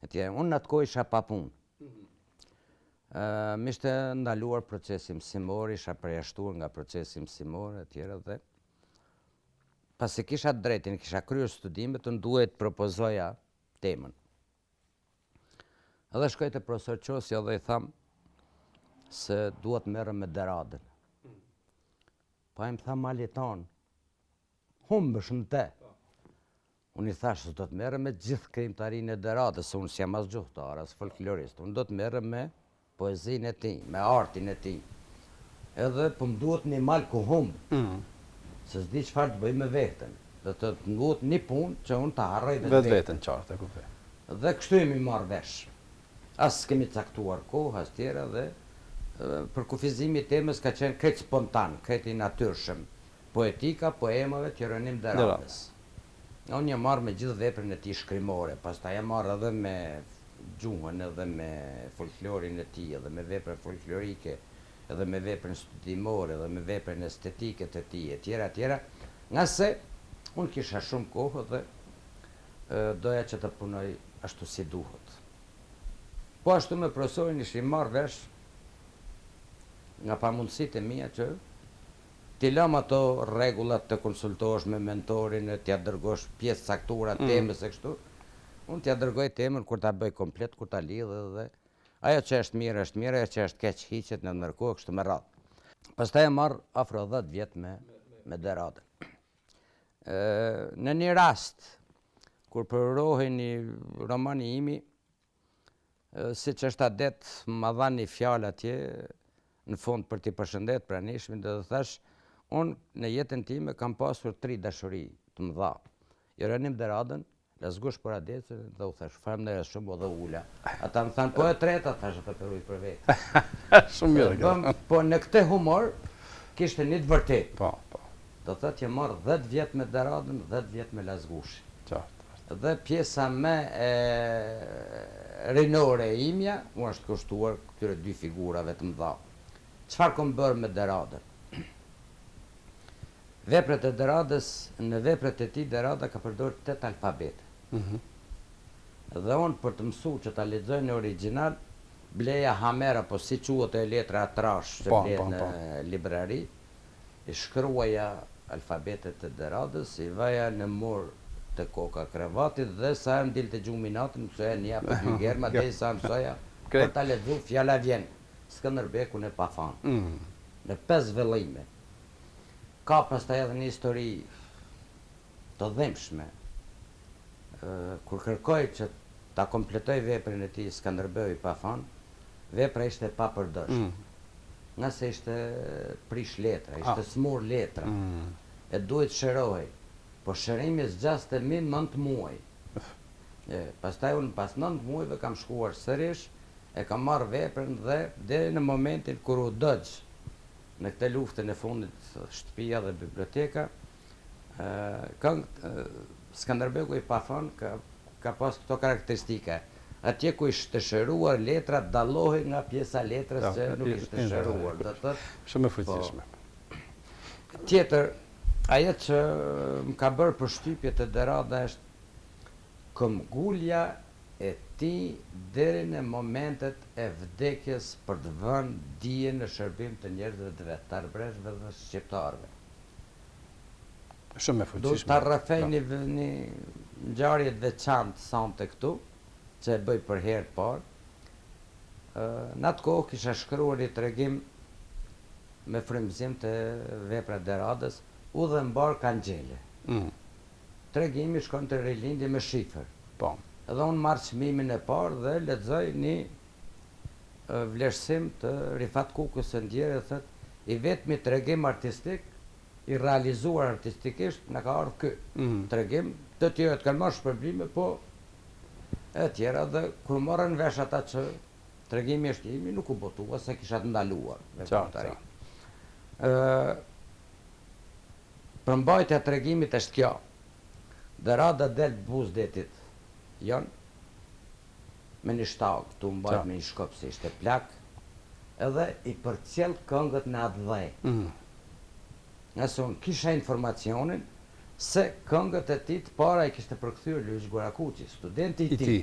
etj. Unë në atë kohë isha pa punë. M'ishte ndaluar procesi mësimor, isha përjashtuar nga procesi mësimor, etj. Dhe pasi kisha drejtin, kisha kryer studimet, unë duhet propozoja temën. Edhe shkoj te profesor Qosja dhe i tham se duhet merrem me Deradën. Pa im tha maliton, humbësh në te. Unë i thash se do të merrem me gjithë krijimtarinë e Deradës, se unë s'jam as gjuhëtar, as folklorist. Unë do të merrem me poezinë e tij, me artin e tij. Edhe po më duhet një mal ku humb. Se s'di çfarë të bëj me veten. Do të duhet një punë që unë ta harroj vetveten, qartë, e kuptoj. Dhe kështu jemi marrë vesh. As kemi caktuar kohë, as tjera, dhe për kufizimi i temës ka qenë krejt spontan, krejt i natyrshëm. Poetika, poemave të Ironim Deradës. Unë jam marrë me gjithë veprën e tij shkrimore, pastaj jam marrë edhe me gjuhën, edhe me folklorin e tij, edhe me veprën folklorike, edhe me veprën studimore, edhe me veprën estetike të tij, etj. Nga se unë kisha shumë kohë dhe doja që të punoj ashtu si duhet. Po ashtu me profesorin ishim marrë vesh nga pamundësitë e mia që t'i lëm ato rregullat të konsultohesh me mentorin, t'ia dërgosh pjesë caktuara temës e kështu. Unë t'ia dërgoj temën kur ta bëj komplet, kur ta lidh dhe ajo që është mirë, ajo që është keq hiqet në ndërkohë kështu me radhë. Pastaj e marr afro 10 vjet me Deradën. Në një rast kur përrohej një romani imi, siç është adet, më dha një fjalë atje në fund për t'i përshëndet pranishmin dhe thash, unë në jetën time kam pasur 3 dashuri të mëdha. Ironim Deradën, Lazgush për adecën dhe u thash, faleminderit shumë dhe ula. Ata më thanë, po e treta, thash ata për ujë për vetë. Shumë mirë. Po në këtë humor kishte një të vërtet. Po. Do thotë që marr 10 vjet me Deradën, 10 vjet me Lazgushin. Qartë. Dhe pjesa më rinore e imja, mu është kushtuar këtyre 2 figurave të mëdha. Çfarë kam bërë me Deradën? Veprat e Deradës, në veprat e tij Derada ka përdorur 8 alfabete. Dhe unë për të mësuar që ta lexoj në origjinal, bleja Hamera, po si quhet e letra trash që blen në librari, i shkruaja alfabetet e Deradës, i vaja në mur të koka krevatit dhe sa e mdilte gjumë natën, mësoja një apo 2 herë, madje sa mësoja, për ta lexuar fjala vjen. Skënderbekun e pa fanë. Në 5 vëllime. Ka pastaj edhe një histori të dhimbshme. Kur kërkoj që ta kompletoj veprën e tij Skënderbeu i pa fanë, vepra ishte pa përdorshme. Nga se ishte prish letra, ishte smur letra. E duhet shërohej. Po shërimi zgjaste mi 9 muaj. Pastaj unë pas 9 muajve kam shkuar sërish, e kam marrë veprën dhe deri në momentin kur u dëgj në këtë luftën e fundit shtëpia dhe biblioteka, Skënderbeku i pa fanë ka pas këto karakteristike. Atje ku ishte shëruar letra dallohej nga pjesa letrës që nuk ishte shëruar. Do të thotë, Shumë e fuqishme. tjetër, ajo që më ka bërë përshtypje të Derada është këmbgulja e tij deri në momentet e vdekjes për të vënë dije në shërbim të njerëzve të vet, të arbrezhve dhe shqiptarëve. Shumë e Do fuqishme. të rrafej një ngjarje të veçantë sonte këtu, që e bëj për herë të parë. Në atë kohë kisha shkruar një tregim me frymëzim të vepra Deradës, u dhe mbar Kangjele. Tregimi shkon të rilindje me shifër. Po. Edhe unë marrë çmimin e parë dhe lexoj një vlerësim të Rifat Kukës së Ndjerë, thotë i vetmi tregim artistik i realizuar artistikisht na ka ardhur ky. Tregim, të tjerët kanë marrë shpërblime, po e tjera dhe kur morën vesh ata që tregimi është imi, nuk u botua se kisha të ndaluar me kontari. Përmbajtja e tregimit është kjo. Derada del buzdetit janë me një shtag, këtu mbajt me një shkop se ishte plak, edhe i përcjell këngët në atë dhej. Nëse unë kisha informacionin se këngët e tij të para i kishte përkthyer Luiz Gorakuqi, studenti i tij.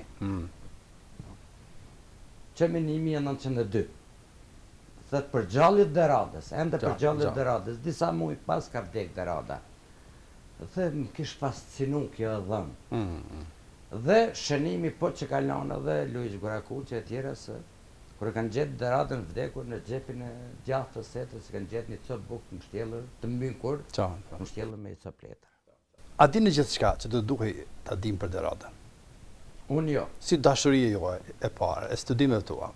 Që me 1902. Thët përgjallit Deradës, ende përgjallit Deradës, disa muaj pas ka vdek Derada. Dhe më kish fascinu kjo e dhëmë. Dhe shënimi po që ka lanë edhe Luiz Gorakuqi e tjera se kur kanë gjetë Deradën vdekur në xhepin e djathtë të setës, kanë gjetë një copë bukë në shtjellër të mbynkur, në shtjellër me një copë letër. A dini gjithçka që do duhej ta dim për Deradën? Unë jo. Si dashuria juaj e parë, e studimet tua?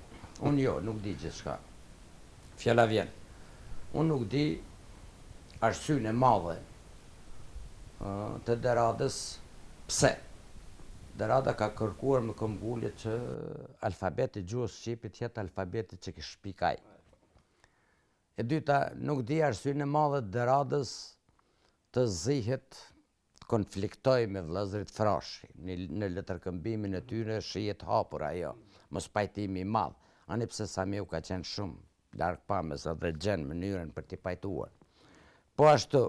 Unë jo, nuk di gjithçka. Fjala vjen. Unë nuk di arsyën e madhe të Deradës pse. Derada ka kërkuar me këmbgulje që alfabeti gjuhës shqipit jetë alfabeti që kish shpikaj. E dyta, nuk di arsyën e madhe të Deradës të zihet konfliktoj me vëllezërit Frashi. Në letërkëmbimin e tyre shihet hapur ajo, mos pajtimi i madh. Ani pse Samiu ka qenë shumë larg pamës dhe gjen mënyrën për t'i pajtuar. Po ashtu,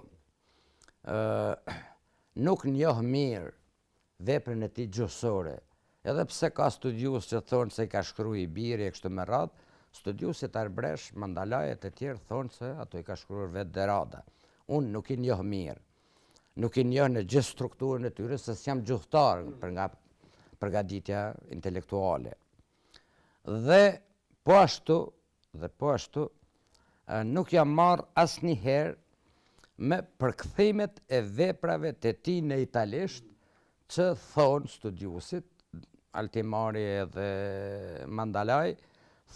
nuk njoh mirë veprën e tij gjuhësore. Edhe pse ka studiues që thonë se i ka shkruar i biri e kështu me radhë, studiuesit arbresh, mandalajet e tjerë thonë se ato i ka shkruar vetë Derada. Unë nuk i njoh mirë. Nuk i njoh në gjithë strukturën e tyre, se s'jam gjuhëtar për nga përgatitja intelektuale. Dhe po ashtu, nuk jam marrë asnjëherë me përkthimet e veprave të tij në italisht, që thonë studiusit, Altimari dhe Mandalaj,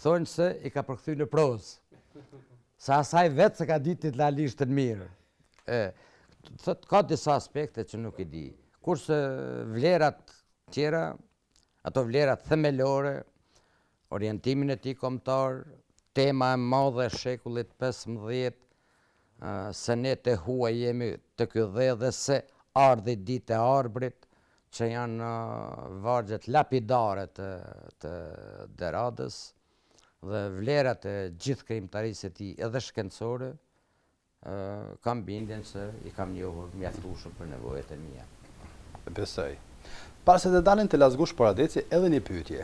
thonë se i ka përkthy në prozë. Sa asaj vetë se ka ditë italisht të mirë. Ka disa aspekte që nuk i di. Kurse vlerat tjera, ato vlerat themelore, orientimin e tij kombëtar, tema e madhe e shekullit 15, se ne të huaj jemi të ky dhe dhe se ardhi ditë e arbrit, që janë vargjet lapidare të Deradës dhe vlerat e gjithë krijimtarisë e tij edhe shkencore, kam bindjen se i kam njohur mjaftueshëm për nevojat e mia. Besoj. Para se të dalin të lazgush paradeci, edhe një pyetje.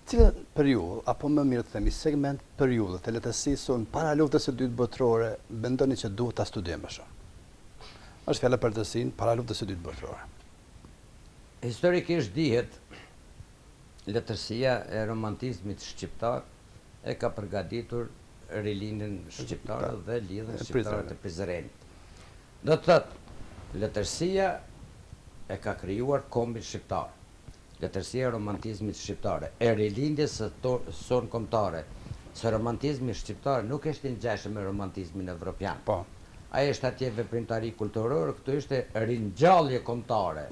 Cilën periudhë, apo më mirë të themi segment periudhë të letësisë para luftës së dytë botërore, mendoni që duhet ta studiojmë më shumë? Është fjala për letësinë para luftës së dytë botërore. Historikisht dihet, letërsia e romantizmit shqiptar e ka përgatitur rilindjen shqiptare dhe lidhjen shqiptare të Prizrenit. Do të thotë, letërsia e ka krijuar kombin shqiptar. Letërsia e romantizmit shqiptare, e rilindjes së son kombëtare, se romantizmi shqiptar nuk është i ngjashëm me romantizmin evropian. Po. Ai është atje veprimtari kulturore, këtu ishte ringjallje kombëtare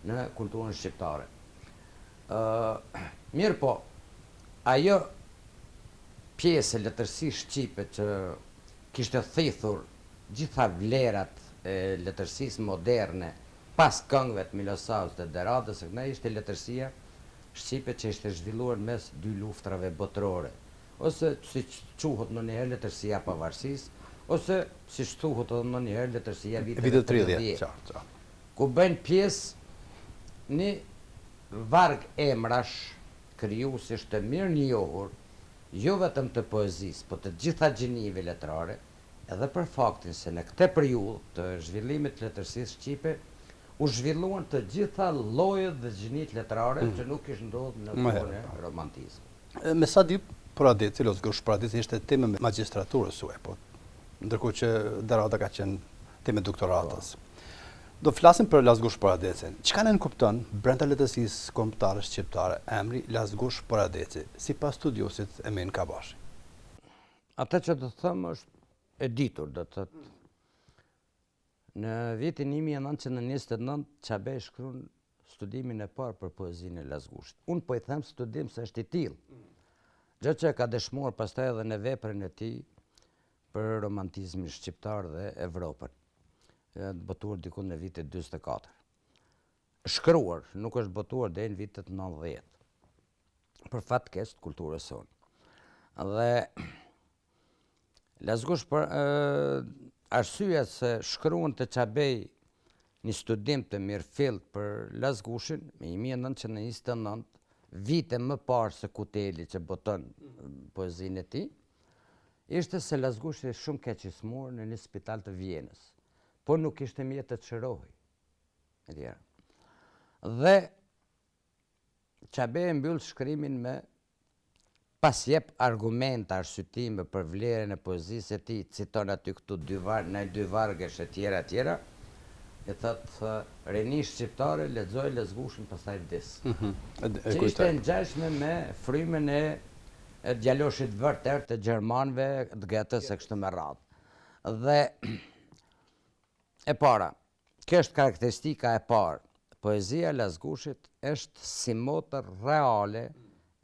në kulturën shqiptare. Mirë po, ajo pjesë e letërsisë shqipe që kishte thithur gjitha vlerat e letërsisë moderne pas këngëve të Milosavlës dhe Deradës, ne ishte letërsia shqipe që ishte zhvilluar mes dy luftrave botërore, ose si quhet në njëherë letërsia pavarësisë, ose si thuhet edhe në njëherë letërsia viteve 30, qartë. ku bëjnë pjesë një varg emrash krijuesish të mirë njohur, jo vetëm të poezisë, por të gjitha gjinive letrare, edhe për faktin se në këtë periudhë të zhvillimit të letërsisë shqipe u zhvilluan të gjitha llojet dhe gjinit letrare që nuk kishte ndodhur në kohën e romantizmit. Me sa di, Poradici, Lozgush Poradici ishte temë me magjistraturës suaj, po ndërkohë që Derada ka qenë temë doktoratës. Do flasim për Lozgush Poradicin. Çka ne kupton brenda letërsisë kombëtare shqiptare emri Lozgush Poradici, sipas studiosit Emin Kabashi? Atë që do të them është e ditur, do të thotë. Në vitin 1929 Çabej shkruan studimin e parë për poezinë e Lozgushit. Unë po i them studim se është i tillë. Gjë që ka dëshmuar pastaj edhe në veprën e tij për romantizmin shqiptar dhe Evropën. Botuar diku në vitet 44. Shkruar, nuk është botuar deri në vitet 90. Për fat keq të kulturës sonë. Dhe Lozgush për arsyeja se shkruan të Çabej një studim të mirëfillt për Lozgushin në 1929, vite më parë se Kuteli që boton poezinë e tij, ishte se Lozgushi ishte shumë keq i smur në një spital të Vjenës, por nuk kishte mjet të çrohej. Dhe Çabej mbyll shkrimin me pas jep argumenta, arsyetime për vlerën e poezisë e tij, citon aty këtu dy vargësh e tjera, e thotë reni shqiptare lexoj Lozgushin pastaj vdes. Që ishte ngjashme me frymën e djaloshit vërtet të gjermanëve të Goethes e kështu me radhë. Dhe e para, kjo është karakteristika e parë. Poezia e Lozgushit është si motër reale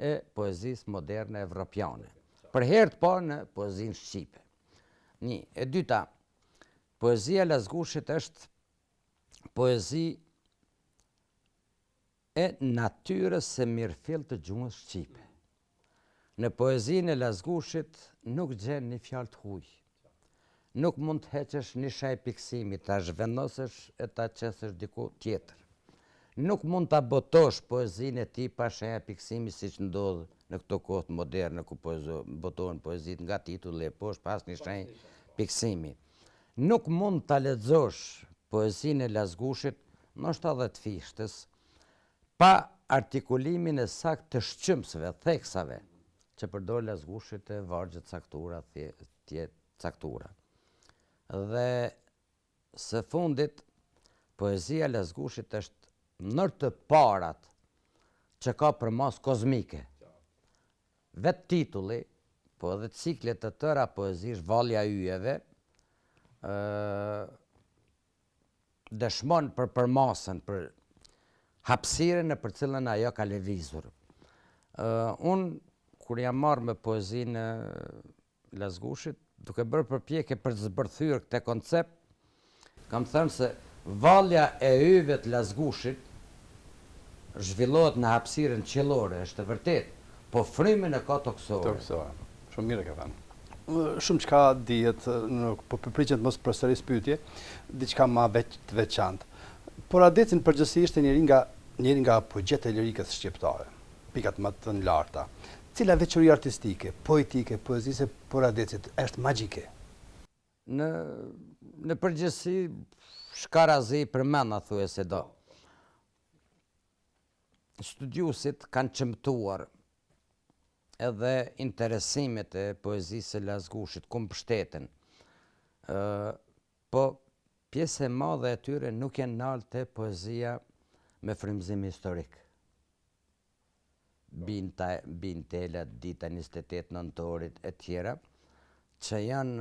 e poezisë moderne evropiane. Për herë të parë në poezinë shqipe. E dyta, poezia e Lozgushit është poezi e natyrës së mirëfillt të gjuhës shqipe. Në poezinë e Lozgushit nuk gjen një fjalë të huaj. Nuk mund të heqësh një shaj piksimi, ta zhvendosesh e ta qesësh diku tjetër. Nuk mund ta botosh poezinë e tij pa shaja piksimi siç ndodh në këto kohë moderne ku botohen poezit nga titulli e poshtë pas një shenjë piksimi. Nuk mund ta lexosh poezinë e Lozgushit, ndoshta edhe të fishtës, pa artikulimin e saktë të shqymsve, theksave, që përdor Lozgushi të vargjet caktura, caktura. Dhe së fundit, poezia e Lozgushit është ndër të parat që ka për mas kozmike. Vetë titulli, po edhe ciklet të tëra poezish, Valja e yjeve, dëshmon për përmasën, për hapësirën në për cilën ajo ka lëvizur. Unë, kur jam marrë me poezinë e Lozgushit, duke bërë përpjekje për të zbërthyer këtë koncept, kam thënë se Valja e yjeve të Lozgushit zhvillohet në hapësirën qiellore, është e vërtet, po frymën e ka toksore. Shumë mirë ka thënë. Shumë çka dihet, po përpiqem të mos përsëris pyetje, diçka më të veçantë. Poradici në përgjithësi ishte njëri nga poetë e lirikës shqiptare, pikat më të larta. Cila veçori artistike, poetike, poezisë e Poradicit është magjike? Në përgjithësi, shkarazi përmend thuajse do. Studiuesit kanë çmtuar edhe interesimet e poezisë së Lozgushit ku mbështeten. Po pjesë e madhe e tyre nuk janë nalë te poezia me frymëzim historik. Bintela, dita 28 nëntorit e tjera, që janë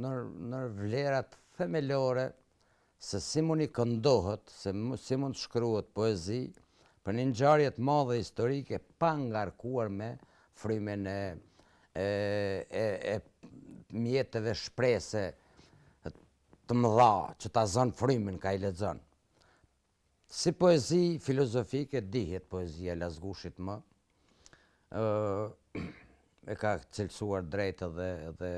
në vlerat themelore se si mund i këndohet, si mund të shkruhet poezi për një ngjarje të madhe historike pa ngarkuar me frymën e mjeteve shprese të mëdha që ta zën frymën ka i lexon. Si poezi filozofike dihet poezia e Lazgushit më, e ka cilësuar drejt edhe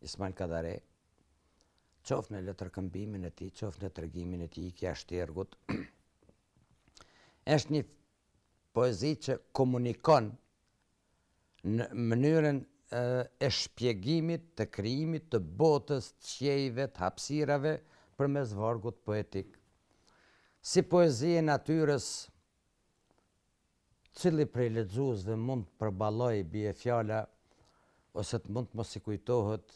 Ismail Kadare, qoftë në letërkëmbimin e tij, qoftë në tregimin e tij, Ikja e Shtergut. Është një poezi që komunikon në mënyrën e shpjegimit të krijimit të botës, të qiejve, të hapësirave përmes vargut poetik. Si poezi e natyrës, cili prej lexuesve mund të përballoj bie fjala ose të mund të mos i kujtohet,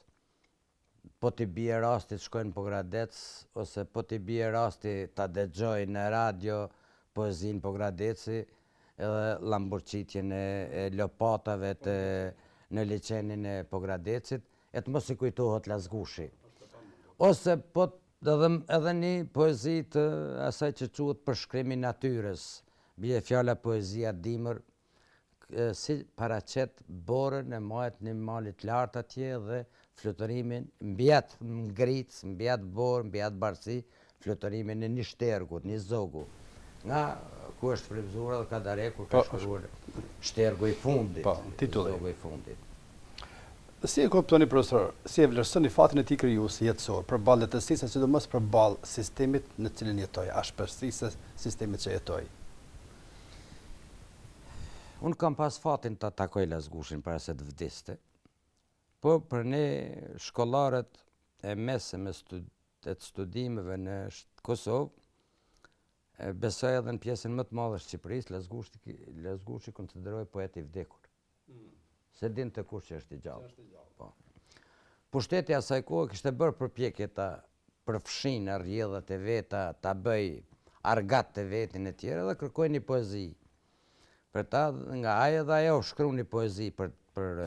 po t'i bie rasti të shkojnë po Gradec, ose po t'i bie rasti ta dëgjoj në radio poezin po Gradeci, edhe lamburqitjen e lopatave në liçenin e Pogradecit, e të mos i kujtohet Lazgushi. Ose po edhe një poezi të asaj që quhet Përshkrimi i natyrës, bie fjala poezia dimër, si paraqet borën e majt një malit lartë atje dhe flutërimin mbi atë ngritës, mbi atë borë, mbi atë barësi, flutërimin e një shtergut, një zogu. Nga ku është frymëzuar edhe Kadare kur ka shkruar Shtergu i fundit, zogu i fundit. Si e kuptoni, profesor, si e vlerësoni fatin e tij krijues jetësor përballë letësisë, sidomos përballë sistemit në cilin jetoj, ashpërsisë sistemit që jetoj? Unë kam pas fatin të takoj Lazgushin para se të vdiste, po për ne shkollarët e mesëm e të studimeve në Kosovë, besoj edhe në pjesën më të madhe të Shqipërisë, Lazgushi konsiderohej poet i vdekur. Se din të kush që është i gjallë. Po. Pushteti asaj kohë kishte bërë përpjekje ta përfshinë rrjedhat e veta, ta bëj argat të vetin e tjerë dhe kërkoi një poezi. Për ta, nga ajo dhe ajo shkru një poezi për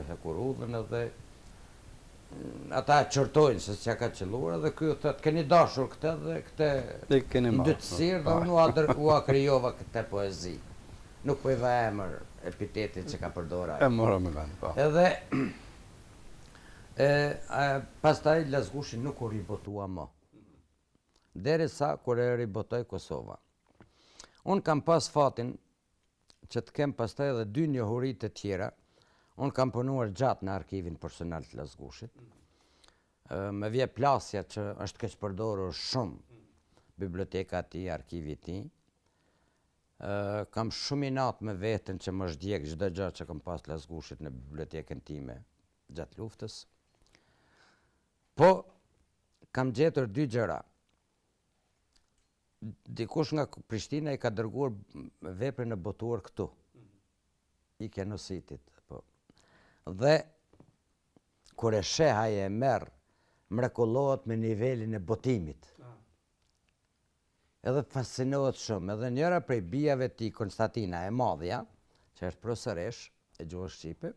Hekurudhën edhe ata qërtojnë se s'ja ka qëlluar dhe kjo thëtë, keni dashur këtë dhe këtë ndytësirë dhe unë ua krijova këtë poezi. Nuk po i va emër epitetit që ka përdora. E mora me vend, po. Edhe pastaj Lazgushi nuk u ribotua më. Derisa kur e ribotoi Kosova. Unë kam pas fatin që të kem pastaj edhe dy njohuri të tjera. Unë kam punuar gjatë në arkivin personal të Lazgushit. Me vje plasja që është keq përdorur shumë biblioteka e tij, arkivi i tij. Kam shumë inat me veten që më zhdjek çdo gjë që kam pas Lazgushit në bibliotekën time gjatë luftës. Po kam gjetur dy gjëra. Dikush nga Prishtina i ka dërguar veprën e botuar këtu. Ikja në Sitit. Dhe kur e sheh ai e merr, mrekullohet me nivelin e botimit. Edhe fascinohet shumë. Edhe njëra prej bijave të tij, Konstantina e Madhja, që është profesoresh e gjuhës shqipe,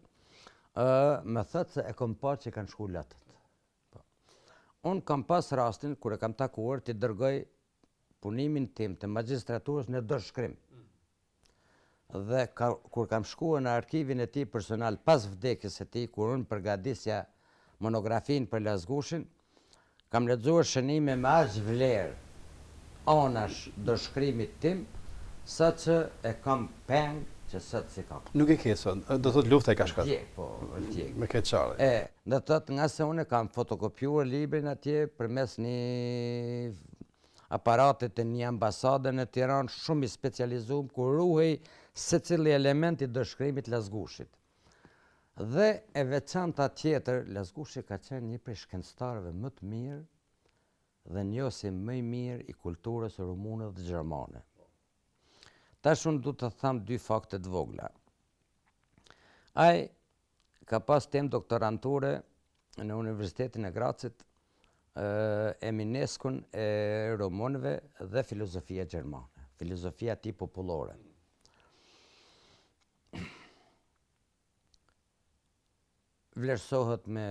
më thotë se e kam parë që kanë shku lotët. Unë kam pas rastin kur e kam takuar të dërgoj punimin tim të magjistraturës në dorëshkrim. Dhe kur kam shkuar në arkivin e tij personal pas vdekjes së tij, kur unë përgatitja monografin për Lazgushin, kam lexuar shënime me aq vlerë anash dorëshkrimit tim, sa që e kam peng që sot si kam. Nuk e ke sot, do thot lufta e ka shkatruar. Po, vërtet. Me këtë çare. Do thot nga se unë kam fotokopjuar librin atje përmes një aparatet e një ambasade në Tiranë shumë i specializuar ku ruhej secili element i dorëshkrimit Lazgushit. Dhe e veçanta tjetër, Lazgushi ka qenë një prej shkencëtarëve më të mirë dhe njohësi më i mirë i kulturës rumune dhe gjermane. Tash unë du të tham dy fakte të vogla. Ai ka pas temë doktoranture në Universitetin e Gracit, emineskun e romonëve dhe filozofia gjermane, filozofia ti popullore. Vlerësohet me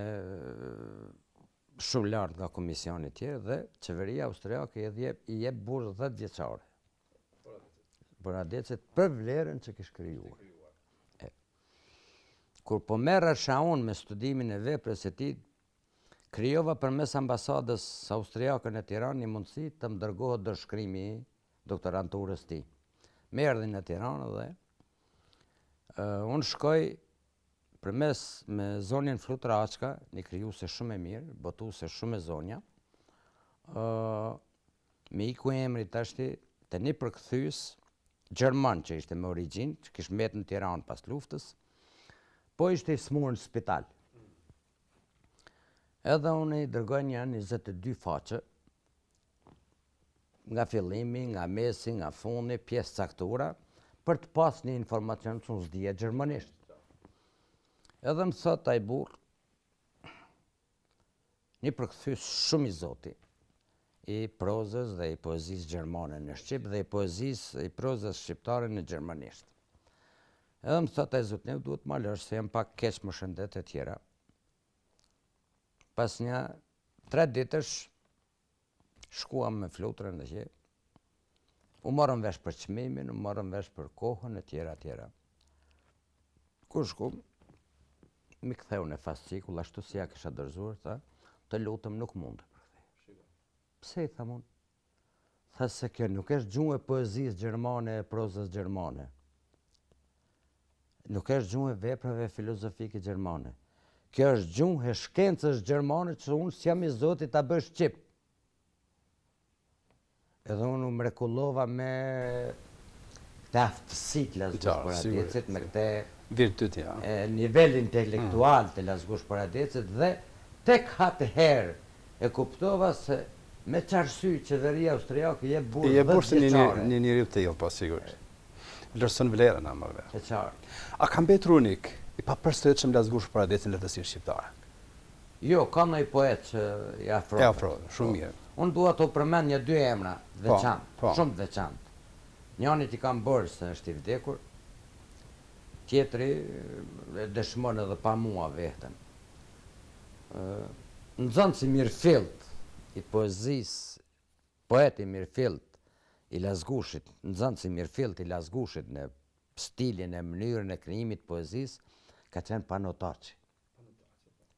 shumë lartë nga komisioni tjerë dhe qeveria austriake i jep burrë 10 vjeçare. Për adecet për vlerën që kish krijuar. Kur po merresha unë me studimin e veprës së tij, Krijova përmes ambasadës austriake në Tiranë një mundësi të më dërgohet dërshkrimi i doktoranturës tij. Me erdhi në Tiranë dhe unë shkoj përmes me zonjën Flutraçka, një krijuese shumë e mirë, botuese shumë e zonja, me iku emri tashti të një përkthyes gjerman që ishte me origjinë, që kishte mbetë në Tiranë pas luftës, po ishte i smurë në spital. Edhe unë i dërgoj një 22 faqe, nga fillimi, nga mesi, nga fundi, pjesë caktura, për të pas një informacion që unë s'dija gjermanisht. Edhe më thot ai burr, një përkthyes shumë i zoti, i prozës dhe i poezisë gjermane në Shqip dhe i prozës shqiptare në gjermanisht. Edhe më thot ai zotnev duhet ma lësh se jam pak keq më shëndet e tjera. Pas një 3 ditësh shkuam me flutrën dhe që u morëm vesh për çmimin, u morëm vesh për kohën e tjera. Kur shkum, mi ktheu në fascikull, ashtu si ja kisha dorëzuar, tha, të lutem nuk mund të përkthej. Pse i tham unë? Tha se kjo nuk është gjuhë e poezisë gjermane e prozës gjermane. Nuk është gjuhë e veprave filozofike gjermane. Kjo është gjuhë e shkencës gjermane që unë s'jam i zoti ta bëj shqip. Edhe unë u mrekullova me këtë aftësit Lazgush Paradecit, me këtë virtyt, ja. Nivel intelektual të Lazgush Paradecit dhe tek atëherë e kuptova se me qarsy qeveria austriake je burë 10 vjeçare. Një njeriu të jo, po sigurisht. Vlerëson vlerën amërve. E qartë. A ka mbetur unik i papërshtatshëm Lazgush Paradecit në lehtësinë shqiptare? Jo, ka ndonjë poet që i afro. E afro, shumë mirë. Unë dua të përmend një 2 emra veçantë, shumë veçantë. Njëri i kam bërë se është i vdekur, tjetri dëshmon edhe pa mua veten. Nxënësi mirëfillt i poezisë, poeti mirëfillt i Lazgushit, nxënësi mirëfillt i Lazgushit në stilin e mënyrën e krijimit të poezisë, ka qenë Panotaçi.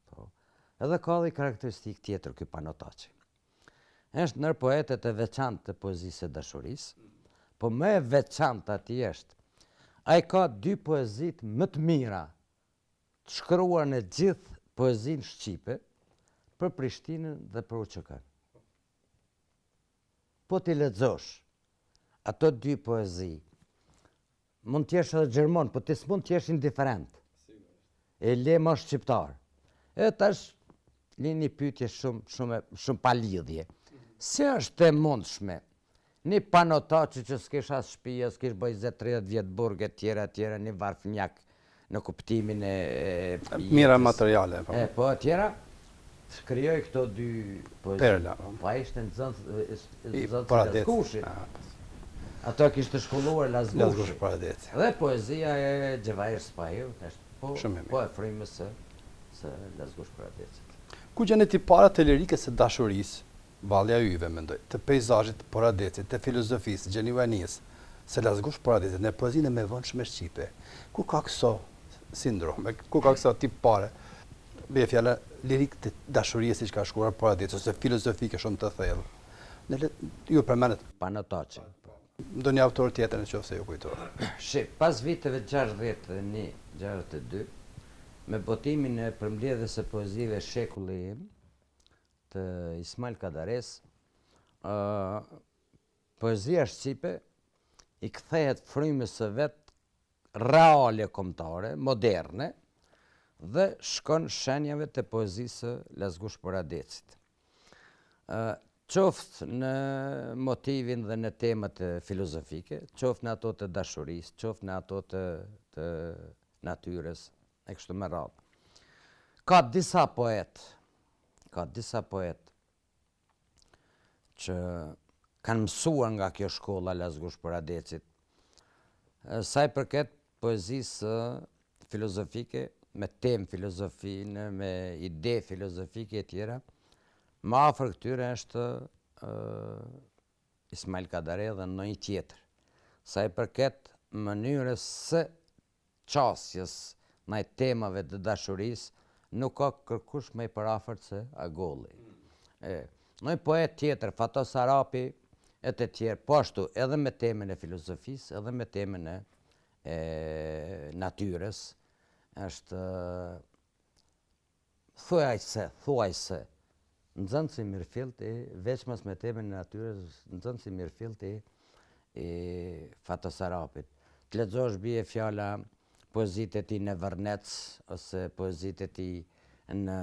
Po. Edhe ka dhe karakteristikë tjetër ky Panotaçi. Është ndër poetët e veçantë të poezisë së dashurisë, po më e veçantë atij është, ai ka 2 poezit më të mira të shkruar në gjithë poezinë shqipe për Prishtinën dhe për UÇK-n. Po ti lexosh ato 2 poezi, mund t'jesh edhe gjerman, po ti s'mund t'jesh indiferent. E le më shqiptar. E tash një pyetje shumë pa lidhje. Si është e mundshme një Panotaçi që s'kish as shtëpi, s'kish 20-30 vjet burg e tjera, një varfënjak në kuptimin e mira materiale, po. Po tjera krijoi këto 2 poezi. Perla. Po ai ishte nxënës Paradecit. Ato kishte shkolluar Lazgush Paradecit. Dhe poezia e Xhevair Spahiu, po e frymës së Lazgush Paradecit. Ku gjen tipare të lirikës së dashurisë, vallja yve mendoj, të peizazhit të Paradecit, të filozofisë, gjenuanisë, së Lazgush Paradecit në poezinë e mëvonshme shqipe. Ku ka këso sindrome, ku ka këso tipare? Bëj fjala lirikë të dashurisë siç ka shkruar Paradecit ose filozofike shumë të thellë. Ju përmendet Panotaçi. Ndonjë autor tjetër nëse ju kujtohet. Pas viteve 61-62, me botimin e përmbledhjes së poezive Shekulli im të Ismail Kadares, poezia shqipe i kthehet frymës së vet reale kombëtare, moderne, dhe shkon shenjave të poezisë së Lazgush Paradecit. Qoftë në motivin dhe në temat filozofike, qoftë në ato të dashurisë, qoftë në ato të natyrës, e kështu me radhë. Ka disa poet që kanë mësuar nga kjo shkolla Lazgush Paradecit, sa i përket poezisë filozofike, me temë filozofike, me ide filozofike e tjera, më afër këtyre është Ismail Kadare dhe ndonjë tjetër. Sa i përket mënyrës së qasjes ndaj temave të dashurisë, nuk ka kërkush më i parafort se Agolli. Një poet tjetër, Fatos Arapi, e të tjerë, po ashtu, edhe me temën e filozofisë, edhe me temën e natyres, është thuajse, nxënë si mirëfillt i veçmas me temën e natyres, nxënë si mirëfillt i Fatos Arapit. Të lexosh bie fjala poezitë e tij në Vërnec, ose poezitë e tij në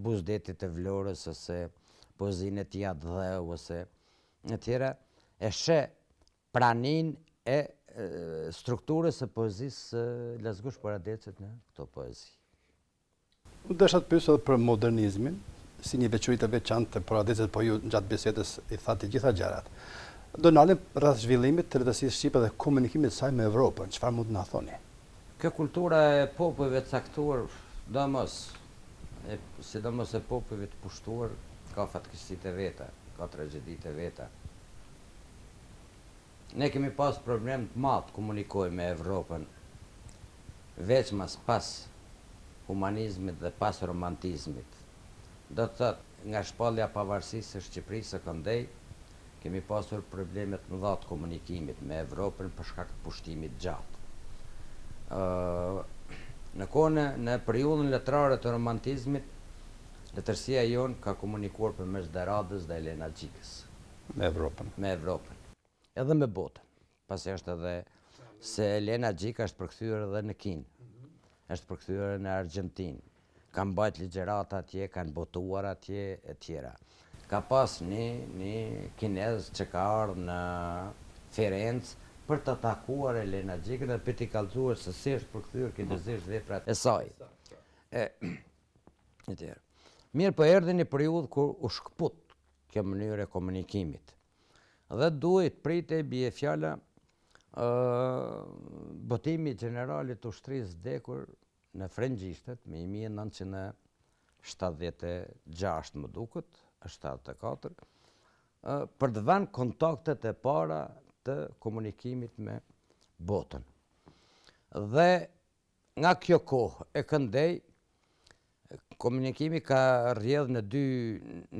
Buzdetit e Vlorës, ose poezinë e tij Adheu, ose e tjera, e sheh praninë e strukturës së poezisë Lazgush Paradecit në këto poezi. Unë desha të pyes edhe për modernizmin, si një veçori të veçantë të Paradecit, po ju gjatë bisedës i thatë të gjitha gjërat. Do nalim rreth zhvillimit të letërsisë shqipe dhe komunikimit të saj me Evropën. Çfarë mund të na thoni? Kjo kultura e popujve të caktuar, sidomos e popujve të pushtuar, ka fatkeqësitë e veta, ka tragjeditë e veta. Ne kemi pas problem të madh të komunikojmë me Evropën, veçmas pas humanizmit dhe pas romantizmit. Do të thotë, nga shpallja pavarësisë së Shqipërisë së këndej, kemi pasur problemet më dha të komunikimit me Evropën për shkak të pushtimit gjatë. Në periudhën letrare të romantizmit, letërsia jonë ka komunikuar përmes Deradës dhe Elena Gjikës. Me Evropën. Me Evropën. Edhe me botën. Pasi është edhe se Elena Gjika është përkthyer edhe në Kinë. Është përkthyer në Argjentinë. Kanë bajt ligjërata atje, kanë botuar atje, e tjera. Ka pas një kinez që ka ardhur në Firenze për të takuar Elena Gjikën dhe për t'i kallëzuar se si është përkthyer kinezisht veprat e saj. Mirë, po erdhi një periudhë kur u shkput kjo mënyrë e komunikimit. Dhe duhet pritej bie fjala botimi i generalit të ushtrisë vdekur në Frëngjishtet me 1976 më duket, 74, për të dhënë kontaktet e para të komunikimit me botën. Dhe nga kjo kohë e këndej, komunikimi ka rrjedhë në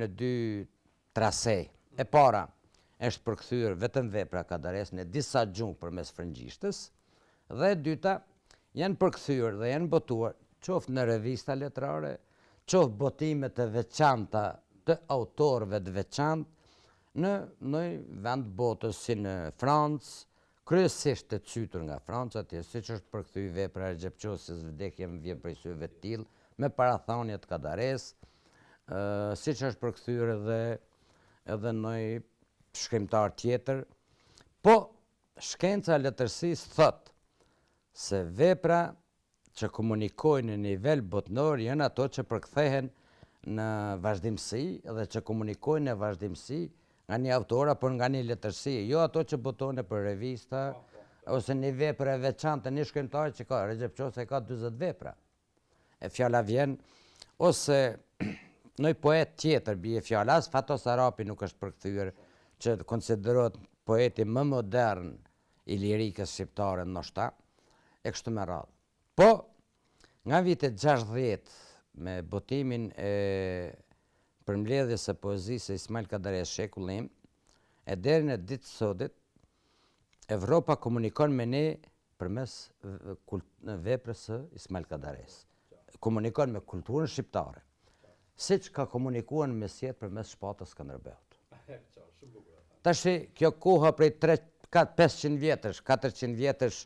dy trase. E para është përkthyer vetëm vepra kadares në disa gjuhë përmes frëngjishtës, dhe e dyta janë përkthyer dhe janë botuar qoftë në revista letrare, qoftë botime të veçanta të autorëve të veçantë në një vend botës si në Francë, kryesisht të cytur nga Franca, siç është përkthyer vepra e Xhepçosis vdekje më vjen prej syve të tillë, me parathonje të kadares, siç është përkthyer edhe një shkrimtar tjetër. Po shkenca e letërsisë thot se vepra që komunikojnë në nivel botnor janë ato që përkthehen në vazhdimsi dhe që komunikojnë në vazhdimsi nga një autor apo nga një letërsi, jo ato që botohen për revista ose një vepër e veçantë, një shkrimtar që ka Xhepçosi ka 40 vepra. E fjala vjen ose një poet tjetër bie fjala, as Fatos Arapi nuk është përkthyer, që konsiderohet poeti më modern i lirikës shqiptare ndoshta, e kështu me radhë. Po, nga vitet 60 me botimin e përmbledhjes së poezisë së Ismail Kadares Shekullim, e deri në ditë sotit, Evropa komunikon me ne përmes veprës së Ismail Kadares. Komunikon me kulturën shqiptare, siç ka komunikuar në mesjet përmes shpatës Skënderbeut. Tashi, kjo koha prej 500 vjetësh, 400 vjetësh,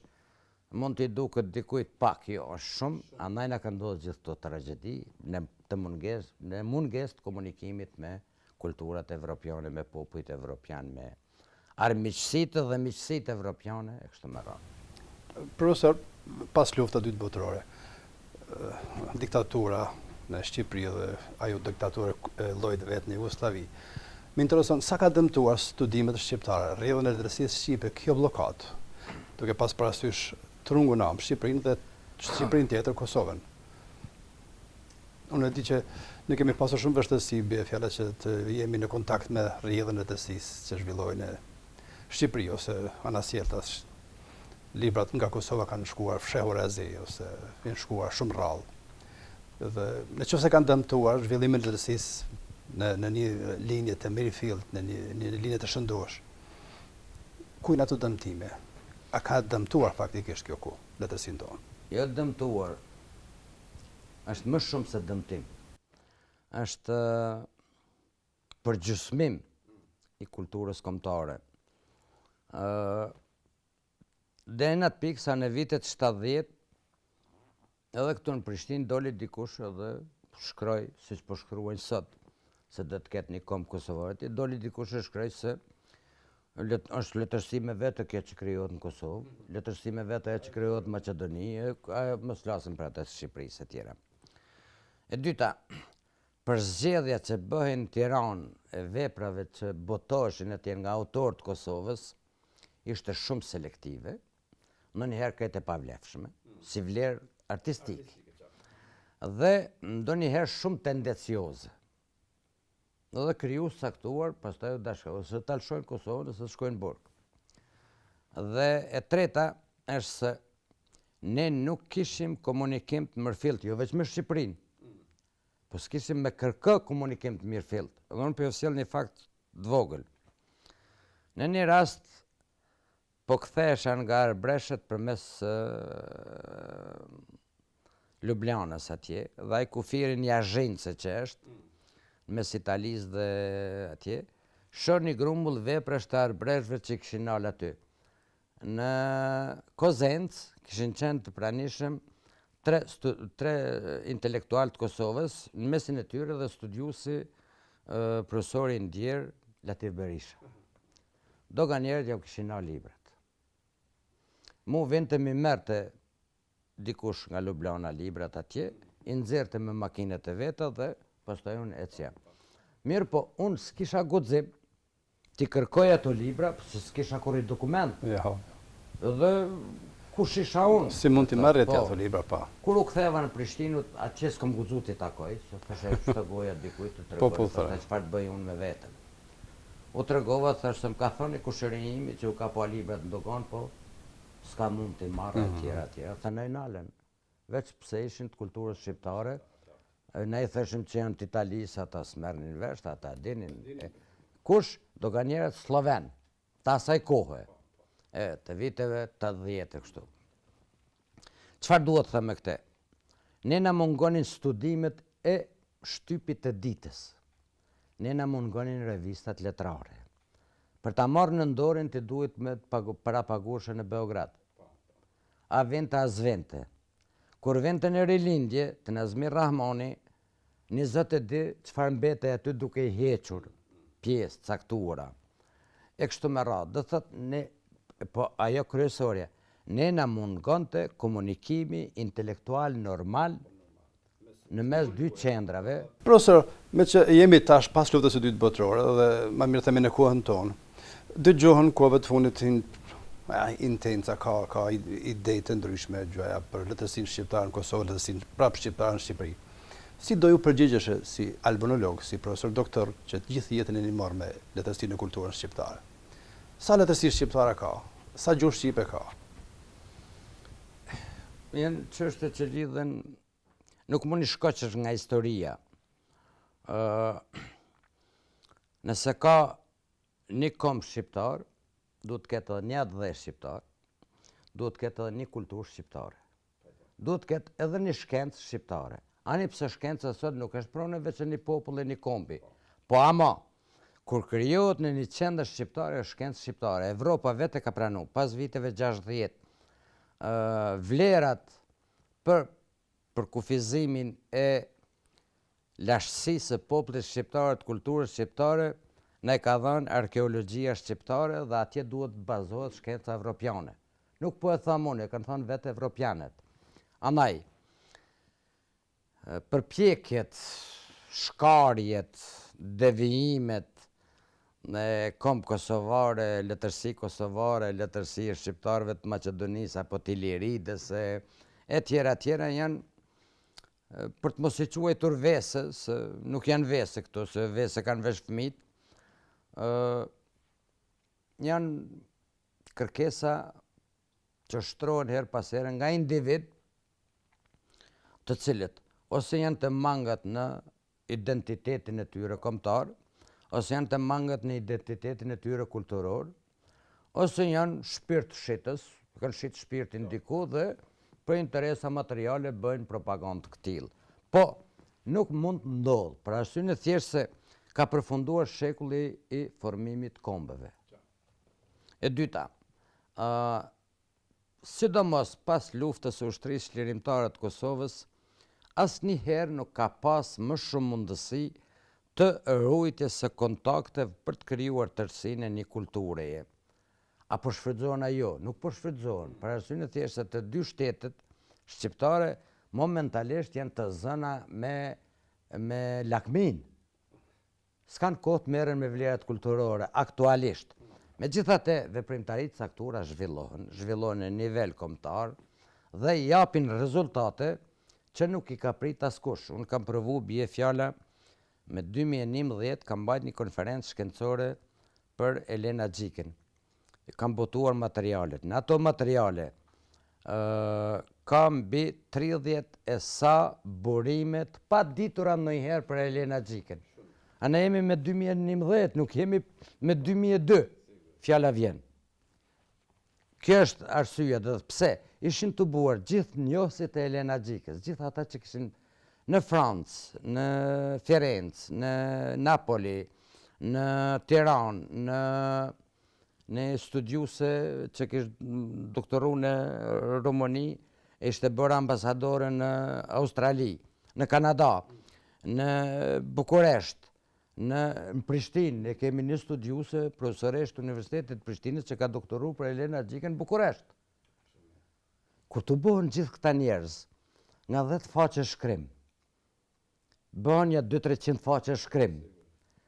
mund t'i duket dikujt pak, jo është shumë, andaj na ka ndodhur gjithë këto tragjedi në mungesë të komunikimit me kulturat evropiane, me popujt evropian, me armiqësitë dhe miqësitë evropiane e kështu me radhë. Profesor, pas luftës së dytë botërore, diktatura në Shqipëri dhe ajo diktaturë e llojit vet në Jugosllavi, më intereson sa ka dëmtuar studimet shqiptare, rrjedhën e letërsisë shqipe kjo bllokatë, duke pas parasysh trungun am Shqipërinë dhe Shqipërinë tjetër Kosovën. Unë e di që ne kemi pasur shumë vështirësi bie fjala që të jemi në kontakt me rrjedhën e letërsisë që zhvillohen në Shqipëri ose anasjeltas. Librat nga Kosova kanë shkuar fshehur azi ose kanë shkuar shumë rrallë. Dhe në qoftë se kanë dëmtuar zhvillimin e letërsisë në një linje të Merrifield, në një linje të shëndosh, kujnë ato dëmtime? A ka dëmtuar faktikisht kjo ku letërsinë tonë? Jo dëmtuar, është më shumë se dëmtim. Është përgjysmim i kulturës kombëtare. Dhe në atë pikë sa në vitet 70, edhe këtu në Prishtinë doli dikush edhe shkroi, siç po shkruajnë sot, se do të ketë një kombë kosovar, doli dikush e shkroi se është letërsi me vetë kjo që krijohet në Kosovë, letërsi me vetë ajo që krijohet në Maqedoni, mos flasim për atë të Shqipërisë e tjera. E dyta, për zgjedhjat që bëhen në Tiranë e veprave që botoheshin atje nga autorët të Kosovës, ishte shumë selektive, ndonjëherë krejt e pavlefshme, si vlerë artistike. Dhe ndonjëherë shumë tendencioze. Dhe kriju saktuar, pastaj u dashkë, ose të alshojnë Kosovën, ose të shkojnë burg. Dhe e treta është se ne nuk kishim komunikim të mirëfillt, jo veç me Shqipërinë, po s'kishim me kërkë komunikim të mirëfillt. Dhe unë po sjell një fakt të vogël. Në një rast, po kthehesha nga Arbreshet përmes Ljubljanës atje, dhe ai kufiri një azhince që është, mes Italisë dhe atje, shoh një grumbull veprash të arbreshve që kishin dalë aty. Në Kozencë kishin qenë të pranishëm tre intelektual të Kosovës, në mesin e tyre dhe studiuesi profesori ndjer Latif Berisha. Doganjerët ja kishin dalë librat. Mu vinte mi merrte dikush nga Ljubljana librat atje, i nxjerrte me makinat e veta dhe pastaj unë ecja. Mirë po, unë s'kisha guxim t'i kërkoj ato libra, se s'kisha kurrë dokument. Ja. Dhe kush isha unë? Si mund t'i marrë ti ato libra pa? Kur u ktheva në Prishtinë, atje s'kam guxuar t'i takoj, se thashë ç'të goja dikujt të tregoj çfarë të bëj unë me veten. U tregova, thashë se më ka thënë kushërinji imi që u ka pa librat në dogan, po s'ka mund t'i marrë tjera. Tha i nalen, veç pse ishin të kulturës shqiptare. Ne i thëshim që janë të Italisë, ata s'merrnin vesh, ata dinin. Kush? Doganjerët sloven, të asaj kohë, të viteve 80 kështu. Çfarë duhet të them me këtë? Ne na mungonin studimet e shtypit të ditës. Ne na mungonin revistat letrare. Për ta marrë në dorën ti duhet me para pagueshë në Beograd. A vente as vente. Kur vente në rilindje të Nazmir Rahmani, 22 çfarë mbete aty duke i hequr pjesë caktuara. E kështu me radhë, do thotë ne, po ajo kryesorja, ne na mungonte komunikimi intelektual normal në mes dy qendrave. Profesor, me që jemi tash pas luftës së dytë botërore dhe më mirë themi në kohën tonë, dëgjohen kohëve të fundit intenca, ka ide të ndryshme gjëja për letërsinë shqiptare në Kosovë, letërsinë prapë shqiptare në Shqipëri. Si do ju përgjigjeshe si albanolog, si profesor doktor, që të gjithë jetën e një marrë me letërsinë e kulturën shqiptare? Sa letërsi shqiptare ka? Sa gjuhë shqipe ka? Janë çështje që lidhen, nuk mundi shkoqesh nga historia. Nëse ka një kombë shqiptar, duhet të ketë edhe një adhëdhe shqiptar, duhet të ketë edhe një kulturë shqiptare. Duhet të ketë edhe një shkencë shqiptare. Ani pse shkenca sot nuk është pronë veç një popull e një kombi. Po ama, kur krijohet në një qendër shqiptare, është shkencë shqiptare. Evropa vetë ka pranuar pas viteve 60. Vlerat për kufizimin e lashtësisë së popullit shqiptar, të kulturës shqiptare, ne ka dhënë arkeologjia shqiptare dhe atje duhet të bazohet shkenca evropiane. Nuk po e tham unë, e kanë thënë vetë evropianet. Andaj, përpjekjet, shkarjet, devijimet në kombë kosovare, letërsi kosovare, letërsi shqiptarëve të Maqedonisë apo të Ilirides e tjera janë për të mos i quajtur vese, se nuk janë vese këto, se vese kanë vesh fëmijët, janë kërkesa që shtrohen her pas here nga individ të cilët ose janë të mangët në identitetin e tyre kombëtar, ose janë të mangët në identitetin e tyre kulturor, ose janë shpirt shitës, kanë shit shpirtin diku dhe për interesa materiale bëjnë propagandë këtil. Po, nuk mund të ndodhë, për arsye thjesht se ka përfunduar shekulli i formimit kombëve. E dyta, sidomos pas luftës së ushtrisë çlirimtare të Kosovës, asnjëherë nuk ka pas më shumë mundësi të ruajtjes së kontakteve për të krijuar tërësinë e një kultureje. Apo shfrytëzohen ajo? Nuk po shfrytëzohen, për arsye thjesht se të dy shtetet shqiptare momentalisht janë të zëna me lakmin. S'kan kohë të merren me vlerat kulturore aktualisht. Megjithatë, veprimtaritë saktura zhvillohen në nivel kombëtar dhe japin rezultate që nuk i ka prit askush. Unë kam provu bie fjala me 2011 kam bajt një konferencë shkencore për Elena Xhiken. Kam botuar materialet. Në ato materiale kam mbi 30 e sa burimet pa ditura ndonjëherë për Elena Xhiken. A ne jemi me 2011, nuk jemi me 2002. Fjala vjen. Kjo është arsyeja dhe pse ishin të buar gjithë njohësit e Elena Xhikës, gjithë ata që kishin në Francë, në Firenze, në Napoli, në Tiranë, në studiuse që kishte doktoru në Rumani, ishte bërë ambasadore në Australi, në Kanada, në Bukuresht, në Prishtinë, e kemi një studiuse profesoresh të Universitetit Prishtinës që ka doktoru për Elena Xhikën në Bukuresht. Kur të bëhen gjithë këta njerëz, nga 10 faqe shkrim, bëhen ja 200-300 faqe shkrim,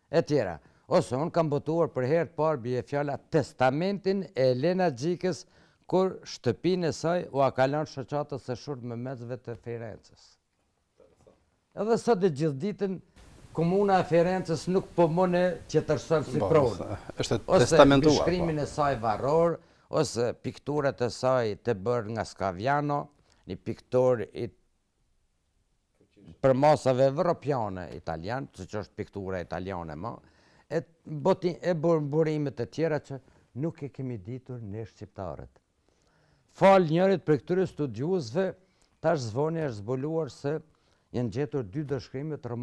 e tjera. Ose unë kam botuar për herë të parë bie fjala testamentin e Elena Xhikës kur shtëpinë e saj u akalon shoqatës së shurt me mezëve të Firencës. Edhe sot e gjithë ditën komuna e Firencës nuk po mëne që tërson si pronë. Është testamentuar. Ose bishkrimin e saj varror, ose pikturat e saj të bërë nga Scaviano, një piktor i për masave evropiane italian, që është piktura italiane më, e burimet e tjera që nuk e kemi ditur ne shqiptarët. Fal njërit për këtyre studiuesve, tash zvoni është zbuluar se janë gjetur 2 dëshkrime të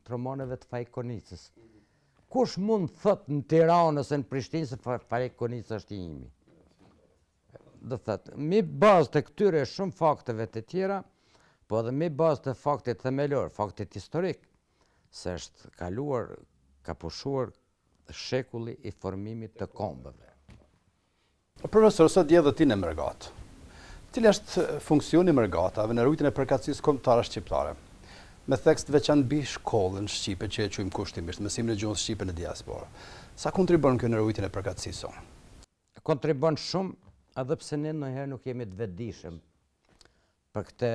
romaneve të Fajkonicës. Kush mund thot në Tiranë ose në Prishtinë se Fajkonica është i imi? Do thëtë, mi bazë të këtyre shumë fakteve të tjera, po edhe mi bazë të faktit themelor, faktit historik, se është kaluar, ka pushuar shekulli i formimit të kombëve. Profesor, sot dje dhe ti në mërgatë. Cili është funksioni mërgatave në rujtën e përkatësisë kombëtare shqiptare? Me thekst veçan bi shkollën shqipe që e quajmë kushtimisht, mësimin e gjuhës shqipe në diasporë. Sa kontribon kjo në rujtën e përkatësisë? Kontribon shumë, edhe pse ne ndonjëherë nuk jemi të vetëdijshëm për këtë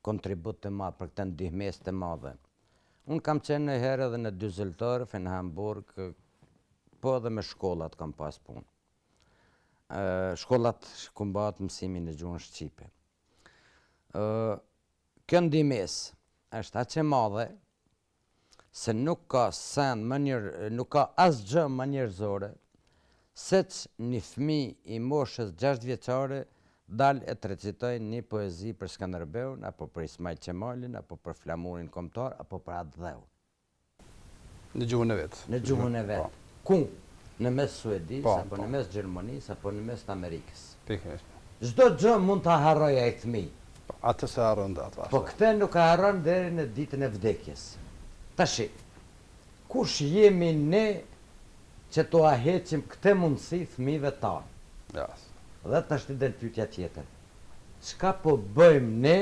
kontribut të madh, për këtë ndihmesë të madhe. Unë kam qenë në herë edhe në Düsseldorf, në Hamburg, po edhe me shkollat kam pas punë. Shkollat ku bëhet mësimin e gjuhës shqipe. Kjo ndihmesë është aq e madhe se nuk ka nuk ka asgjë më njerëzore se një fëmijë i moshës 6 vjeçare dal e të recitojnë një poezi për Skanderbeun, apo për Ismail Qemalin, apo për flamurin kombëtar, apo për atë dheu. Në gjuhën e vetë. Në gjuhën e vetë. Ku? Në mes Suedisë, apo në mes Gjermanisë, apo në mes të Amerikës. Çdo gjë mund ta harrojë ai fëmijë. Atë se harron atë. Po këtë nuk e harron deri në ditën e vdekjes. Tashi, kush jemi ne që t'u heqim këtë mundësi fëmijëve tanë? Dhe tash t'i del pyetja tjetër. Çka po bëjmë ne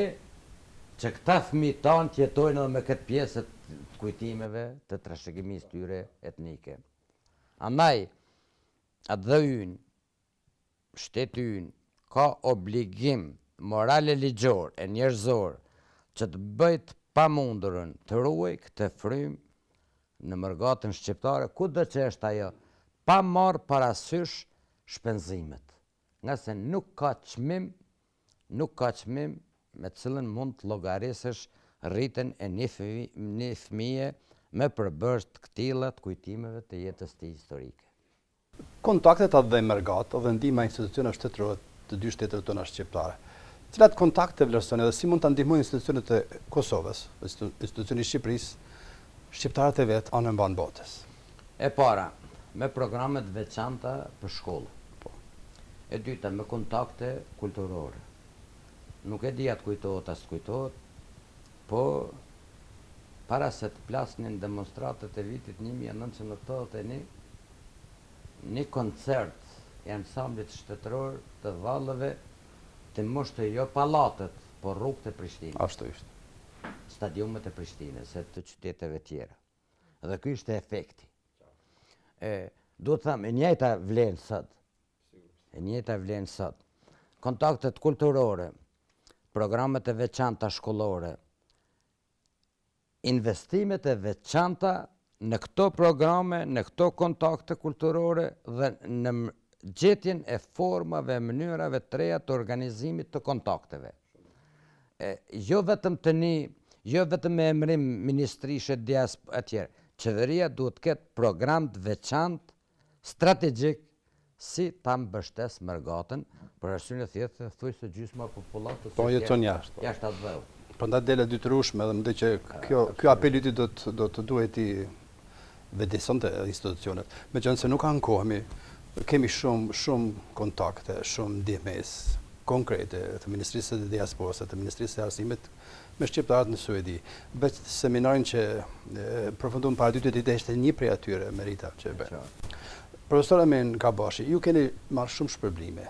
që këta fëmijë tanë të jetojnë edhe me këtë pjesë të kujtimeve të trashëgimisë tyre etnike? Andaj, atë dhe ynë, shteti ynë, ka obligim moral e ligjor e njerëzor që të bëjt pamundurën të ruaj këtë frymë në mërgatën shqiptare, kudo që është ajo, pa marrë parasysh shpenzimet. Nga se nuk ka çmim me cilën mund të llogarisësh rritën e një fëmije me përbërës të këtilla të kujtimeve të jetës tij historike. Kontaktet atë dhe mërgat dhe ndihma e institucioneve shtetërore të dy shteteve tona shqiptare. Cilat kontakte vlerësoni dhe si mund ta ndihmojnë institucionet e Kosovës, institucioni i Shqipërisë, shqiptarët e vet anën mban botës? E para, me programet veçanta për shkollë. E dyta, me kontakte kulturore. Nuk e di atë kujtohet as kujtohet, po para se të plasnin demonstratët e vitit 1981, një koncert i ansamblit shtetëror të vallëve të moshte jo pallatet, por rrugët e Prishtinës. Ashtu ishte. Stadiumet e Prishtinës e të qyteteve tjera. Dhe ky ishte efekti. Duhet të them, e njëjta vlen sot. E njëjta vlen sot. Kontaktet kulturore, programet e veçanta shkollore, investimet e veçanta në këto programe, në këto kontakte kulturore dhe në gjetjen e formave e mënyrave të reja të organizimit të kontakteve. Jo vetëm me emrim ministrishe atjerë, qeveria duhet të ketë program të veçantë strategjik si ta mbështes mërgatën, për arsye të thjeshtë thuaj se gjysma e popullatës Po jeton jashtë. Jashtë atë vëll. Prandaj dele dytërueshme dhe mendoj që ky apel i tij do të duhet i vëdësonte institucionet. Meqenëse nuk ankohemi, kemi shumë kontakte, shumë ndihmës konkrete të Ministrisë së Diasporës, të Ministrisë së Arsimit me shqiptarët në Suedi. Veç seminarin që përfunduam para 2 ditë ishte një prej atyre merita që bë. Profesor Emin Kabashi, ju keni marrë shumë shpërblime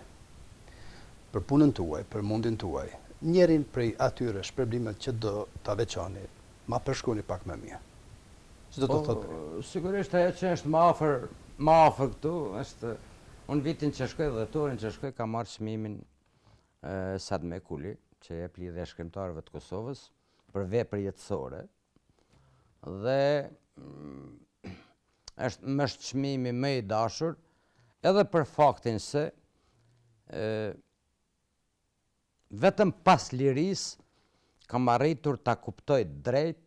për punën tuaj, për mundin tuaj. Njërin prej atyre shpërblimet që do ta veçani, ma përshkruani pak më mirë. Ç'do të thotë? Sigurisht ajo që është më afër këtu është unë vitin që shkoj dhe torin që shkoj kam marrë çmimin Sadme Kuli, që jep lidhje shkrimtarëve të Kosovës për vepër jetësore. Dhe është çmimi më i dashur edhe për faktin se vetëm pas lirisë kam arritur ta kuptoj drejt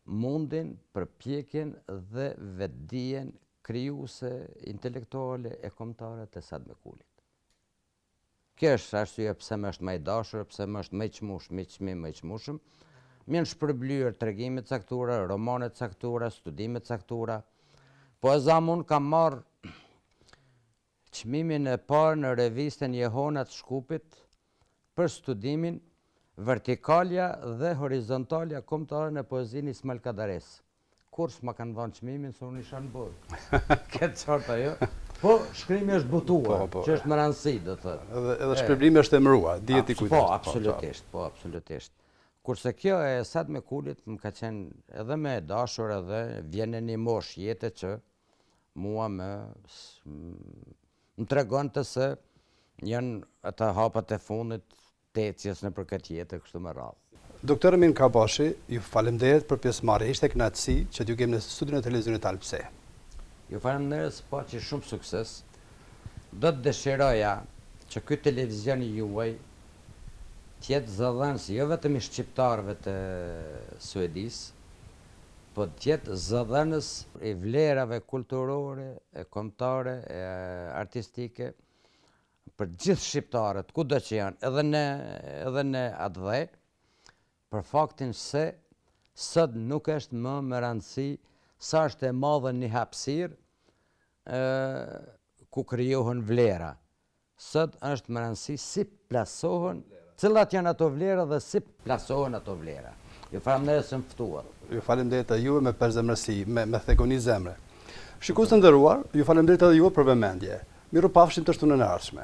mundin, përpjekjen dhe vetdijen krijuese intelektuale e kombëtare të Sadme Kulit. Kjo është arsye pse më është më i dashur, pse më është më i çmim më i çmueshëm. Më janë shpërblyer tregime të caktuara, romane të caktuara, studime të caktuara. Po unë kam marrë çmimin e parë në revistën Jehona të Shkupit për studimin vertikalja dhe horizontalja kombëtare në poezinë Ismail Kadares. Kur s'ma kanë dhënë çmimin se unë isha në botë. Këtë çfarë ajo? Po shkrimi është butuar, që është më rëndësi, do thotë. Edhe shpërblimi është emëruar, dihet i kujt. Po, absolutisht. Kurse kjo e Sadme Kulit më ka qenë edhe me dashur edhe vjen në një moshë jete që mua më tregonte se janë ata hapat e fundit të ecjes nëpër këtë jetë kështu me radhë. Doktor Emin Kabashi, ju falemnderit për pjesëmarrje. Ishte kënaqësi që t'ju kemi në studion e televizionit Alp pse. Ju falemnderit se paçi shumë sukses. Do të dëshiroja që ky televizion i juaj të jetë zëdhënës jo vetëm i shqiptarëve të Suedisë, po të jetë zëdhënës i vlerave kulturore, e kombëtare, e artistike për gjithë shqiptarët, kudo që janë, edhe në atë dhe, për faktin se sot nuk është më me rëndësi sa është e madhe një hapësirë ku krijohen vlera. Sot është më rëndësi si plasohen, cilat janë ato vlera dhe si plasohen ato vlera. Ju falemnderit se më ftuat. Ju falemnderit edhe juve me përzemërsi, me thekoni zemre. Shikues të nderuar, ju falemnderit edhe juve për vëmendje. Mirupafshim të shtunën e ardhshme.